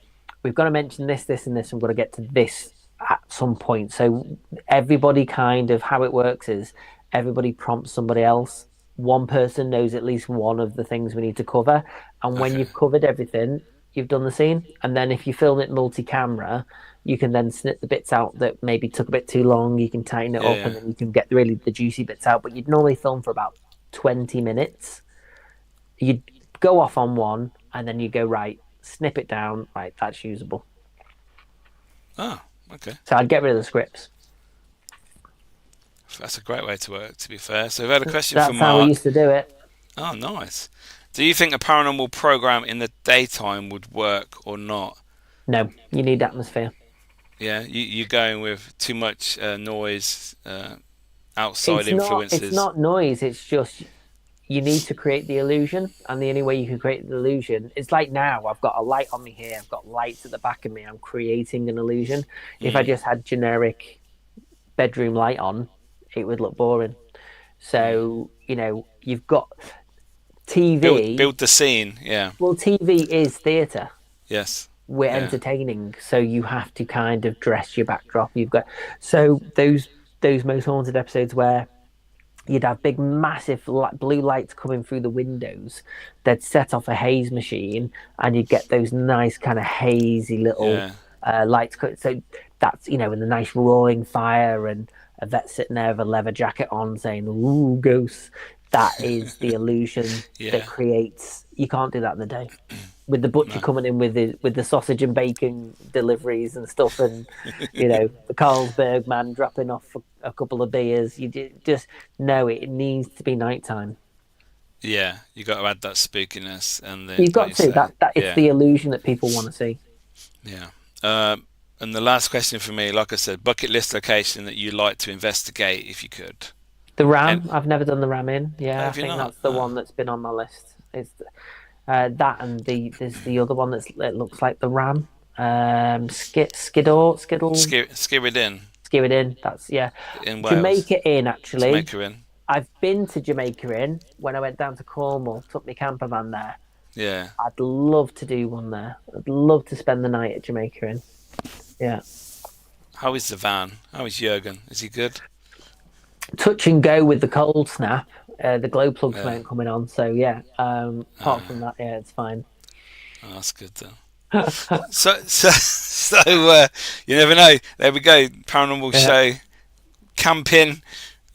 we've got to mention this, this, and this, and we've got to get to this at some point. So everybody kind of, how it works is everybody prompts somebody else. One person knows at least one of the things we need to cover. And when you've covered everything, you've done the scene. And then if you film it multi-camera, you can then snip the bits out that maybe took a bit too long. You can tighten it up and then you can get really the juicy bits out. But you'd normally film for about 20 minutes. You'd go off on one and then you go, right, snip it down. Right, that's usable. Oh, okay. So I'd get rid of the scripts. That's a great way to work, to be fair. So we've had a question That's from how we Mark. used to do it. Oh, nice. Do you think a paranormal program in the daytime would work or not? No, you need atmosphere. Yeah, you're going with too much noise, outside It's influences. not noise. It's just you need to create the illusion, and the only way you can create the illusion is like now. I've got a light on me here. I've got lights at the back of me. I'm creating an illusion. If I just had generic bedroom light on, it would look boring. So you've got TV. Build the scene. Yeah. Well, TV is theatre. Yes. We're Yeah. entertaining, so you have to kind of dress your backdrop. You've got so those most haunted episodes where you'd have big, massive blue lights coming through the windows. They'd set off a haze machine, and you'd get those nice kind of hazy little lights. So that's and the nice roaring fire, and a vet sitting there with a leather jacket on, saying "Ooh, ghosts." That is the illusion that creates. You can't do that in the day. With the butcher coming in with the sausage and bacon deliveries and stuff, and the Carlsberg man dropping off a couple of beers. You just know it needs to be nighttime. Yeah, you got to add that spookiness, and You've got to. That it's the illusion that people want to see. Yeah. And the last question for me, like I said, bucket list location that you like to investigate if you could. The Ram. I've never done the Ram Inn. Yeah, I think that's the one that's been on my list. It's that, and there's the other one it looks like the Ram. Skiddle. Skirrid. That's in Wales. Jamaica Inn, actually. Jamaica Inn. I've been to Jamaica Inn when I went down to Cornwall. Took my camper van there. Yeah. I'd love to do one there. I'd love to spend the night at Jamaica Inn. Yeah. How is the van? How is Jurgen? Is he good? Touch and go with the cold snap. The glow plugs weren't coming on, so apart from that, it's fine. Oh, that's good then. so you never know. There we go, paranormal show, camping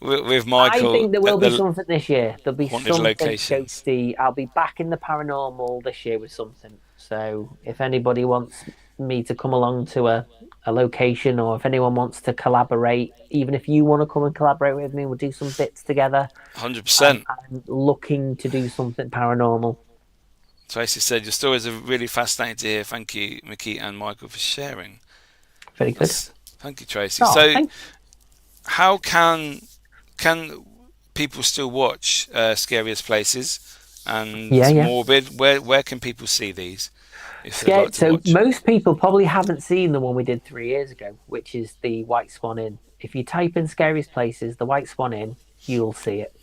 with Michael. I think there will be something this year. There'll be something locations. ghosty. I'll be back in the paranormal this year with something. So if anybody wants me to come along to a location, or if anyone wants to collaborate, even if you want to come and collaborate with me, we'll do some bits together. 100%. I'm looking to do something paranormal. Tracy said your stories are really fascinating to hear. Thank you, Miki and Michael, for sharing. Very good. Thank you, Tracy. How can people still watch Scariest Places and Morbid? Where can people see these? Most people probably haven't seen the one we did 3 years ago, which is the White Swan Inn. If you type in Scariest Places, the White Swan Inn, you'll see it.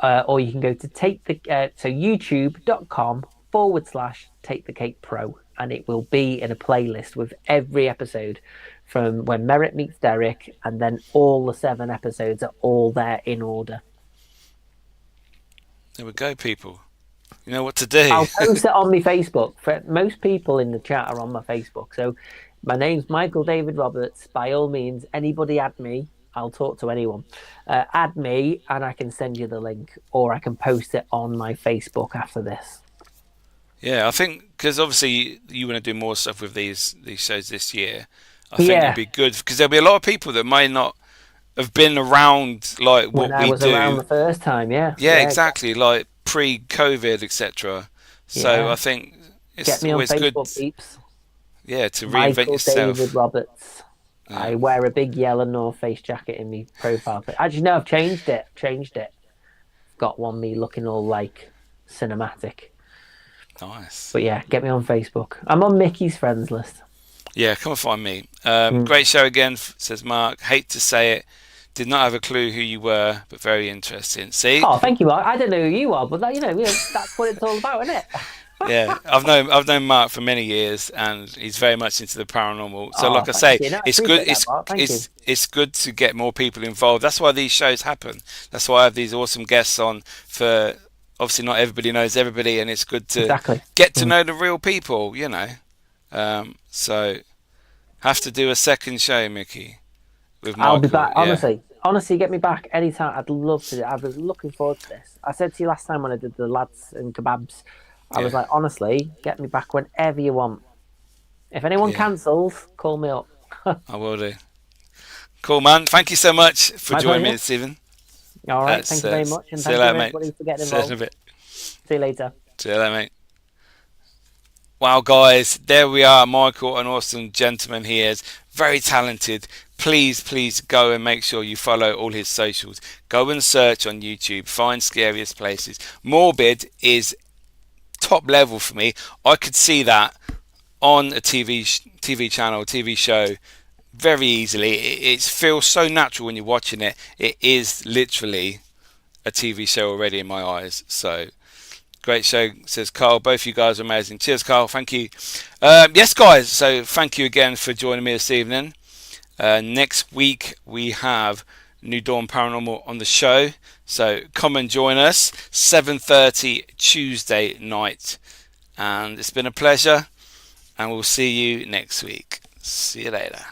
Or you can go to youtube.com/Take the Cake Pro, and it will be in a playlist with every episode from when Merritt meets Derek, and then all the 7 episodes are all there in order. There we go, people. You know what to do. I'll post it on my Facebook. Most people in the chat are on my Facebook. So my name's Michael David Roberts. By all means, anybody add me. I'll talk to anyone. Add me, and I can send you the link, or I can post it on my Facebook after this. Yeah, I think because obviously you want to do more stuff with these shows this year. I think it'd be good because there'll be a lot of people that might not have been around like what we do. When I was around the first time, yeah, exactly, like pre-COVID, etc. So I think it's always good. Peeps. Yeah, to reinvent yourself. Michael David Roberts. Yeah. I wear a big yellow North Face jacket in my profile. Actually, no, I've changed it. Got one me looking all like cinematic. Nice. But yeah, get me on Facebook. I'm on Mickey's friends list. Yeah, come and find me. Great show again, says Mark. Hate to say it. Did not have a clue who you were, but very interesting. See? Oh, thank you, Mark. I don't know who you are, but that's what it's all about, isn't it? Yeah, I've known Mark for many years, and he's very much into the paranormal. So, like I say, it's good. It's good to get more people involved. That's why these shows happen. That's why I have these awesome guests on. For obviously, not everybody knows everybody, and it's good to get to know the real people. So have to do a second show, Miki. With Michael. I'll be back. Honestly, get me back anytime. I'd love to. I was looking forward to this. I said to you last time when I did the lads and kebabs. I was like, honestly, get me back whenever you want. If anyone cancels, call me up. I will do. Cool, man. Thank you so much for My joining me pleasure. this evening. All right. Thank you very much. And See you thank later, you, mate. everybody, for getting See you in a involved. bit. See you later. See you later, mate. Wow, guys, there we are. Michael, an awesome gentleman he is. Very talented. Please go and make sure you follow all his socials. Go and search on YouTube. Find Scariest Places. Morbid is top level for me. I could see that on a TV channel, TV show very easily. It feels so natural when you're watching it. It is literally a TV show already in my eyes. So great show, says Carl. Both you guys are amazing. Cheers, Carl. Thank you. Yes, guys. So thank you again for joining me this evening. Next week we have New Dawn Paranormal on the show. So come and join us. 7:30 Tuesday night. And it's been a pleasure. And we'll see you next week. See you later.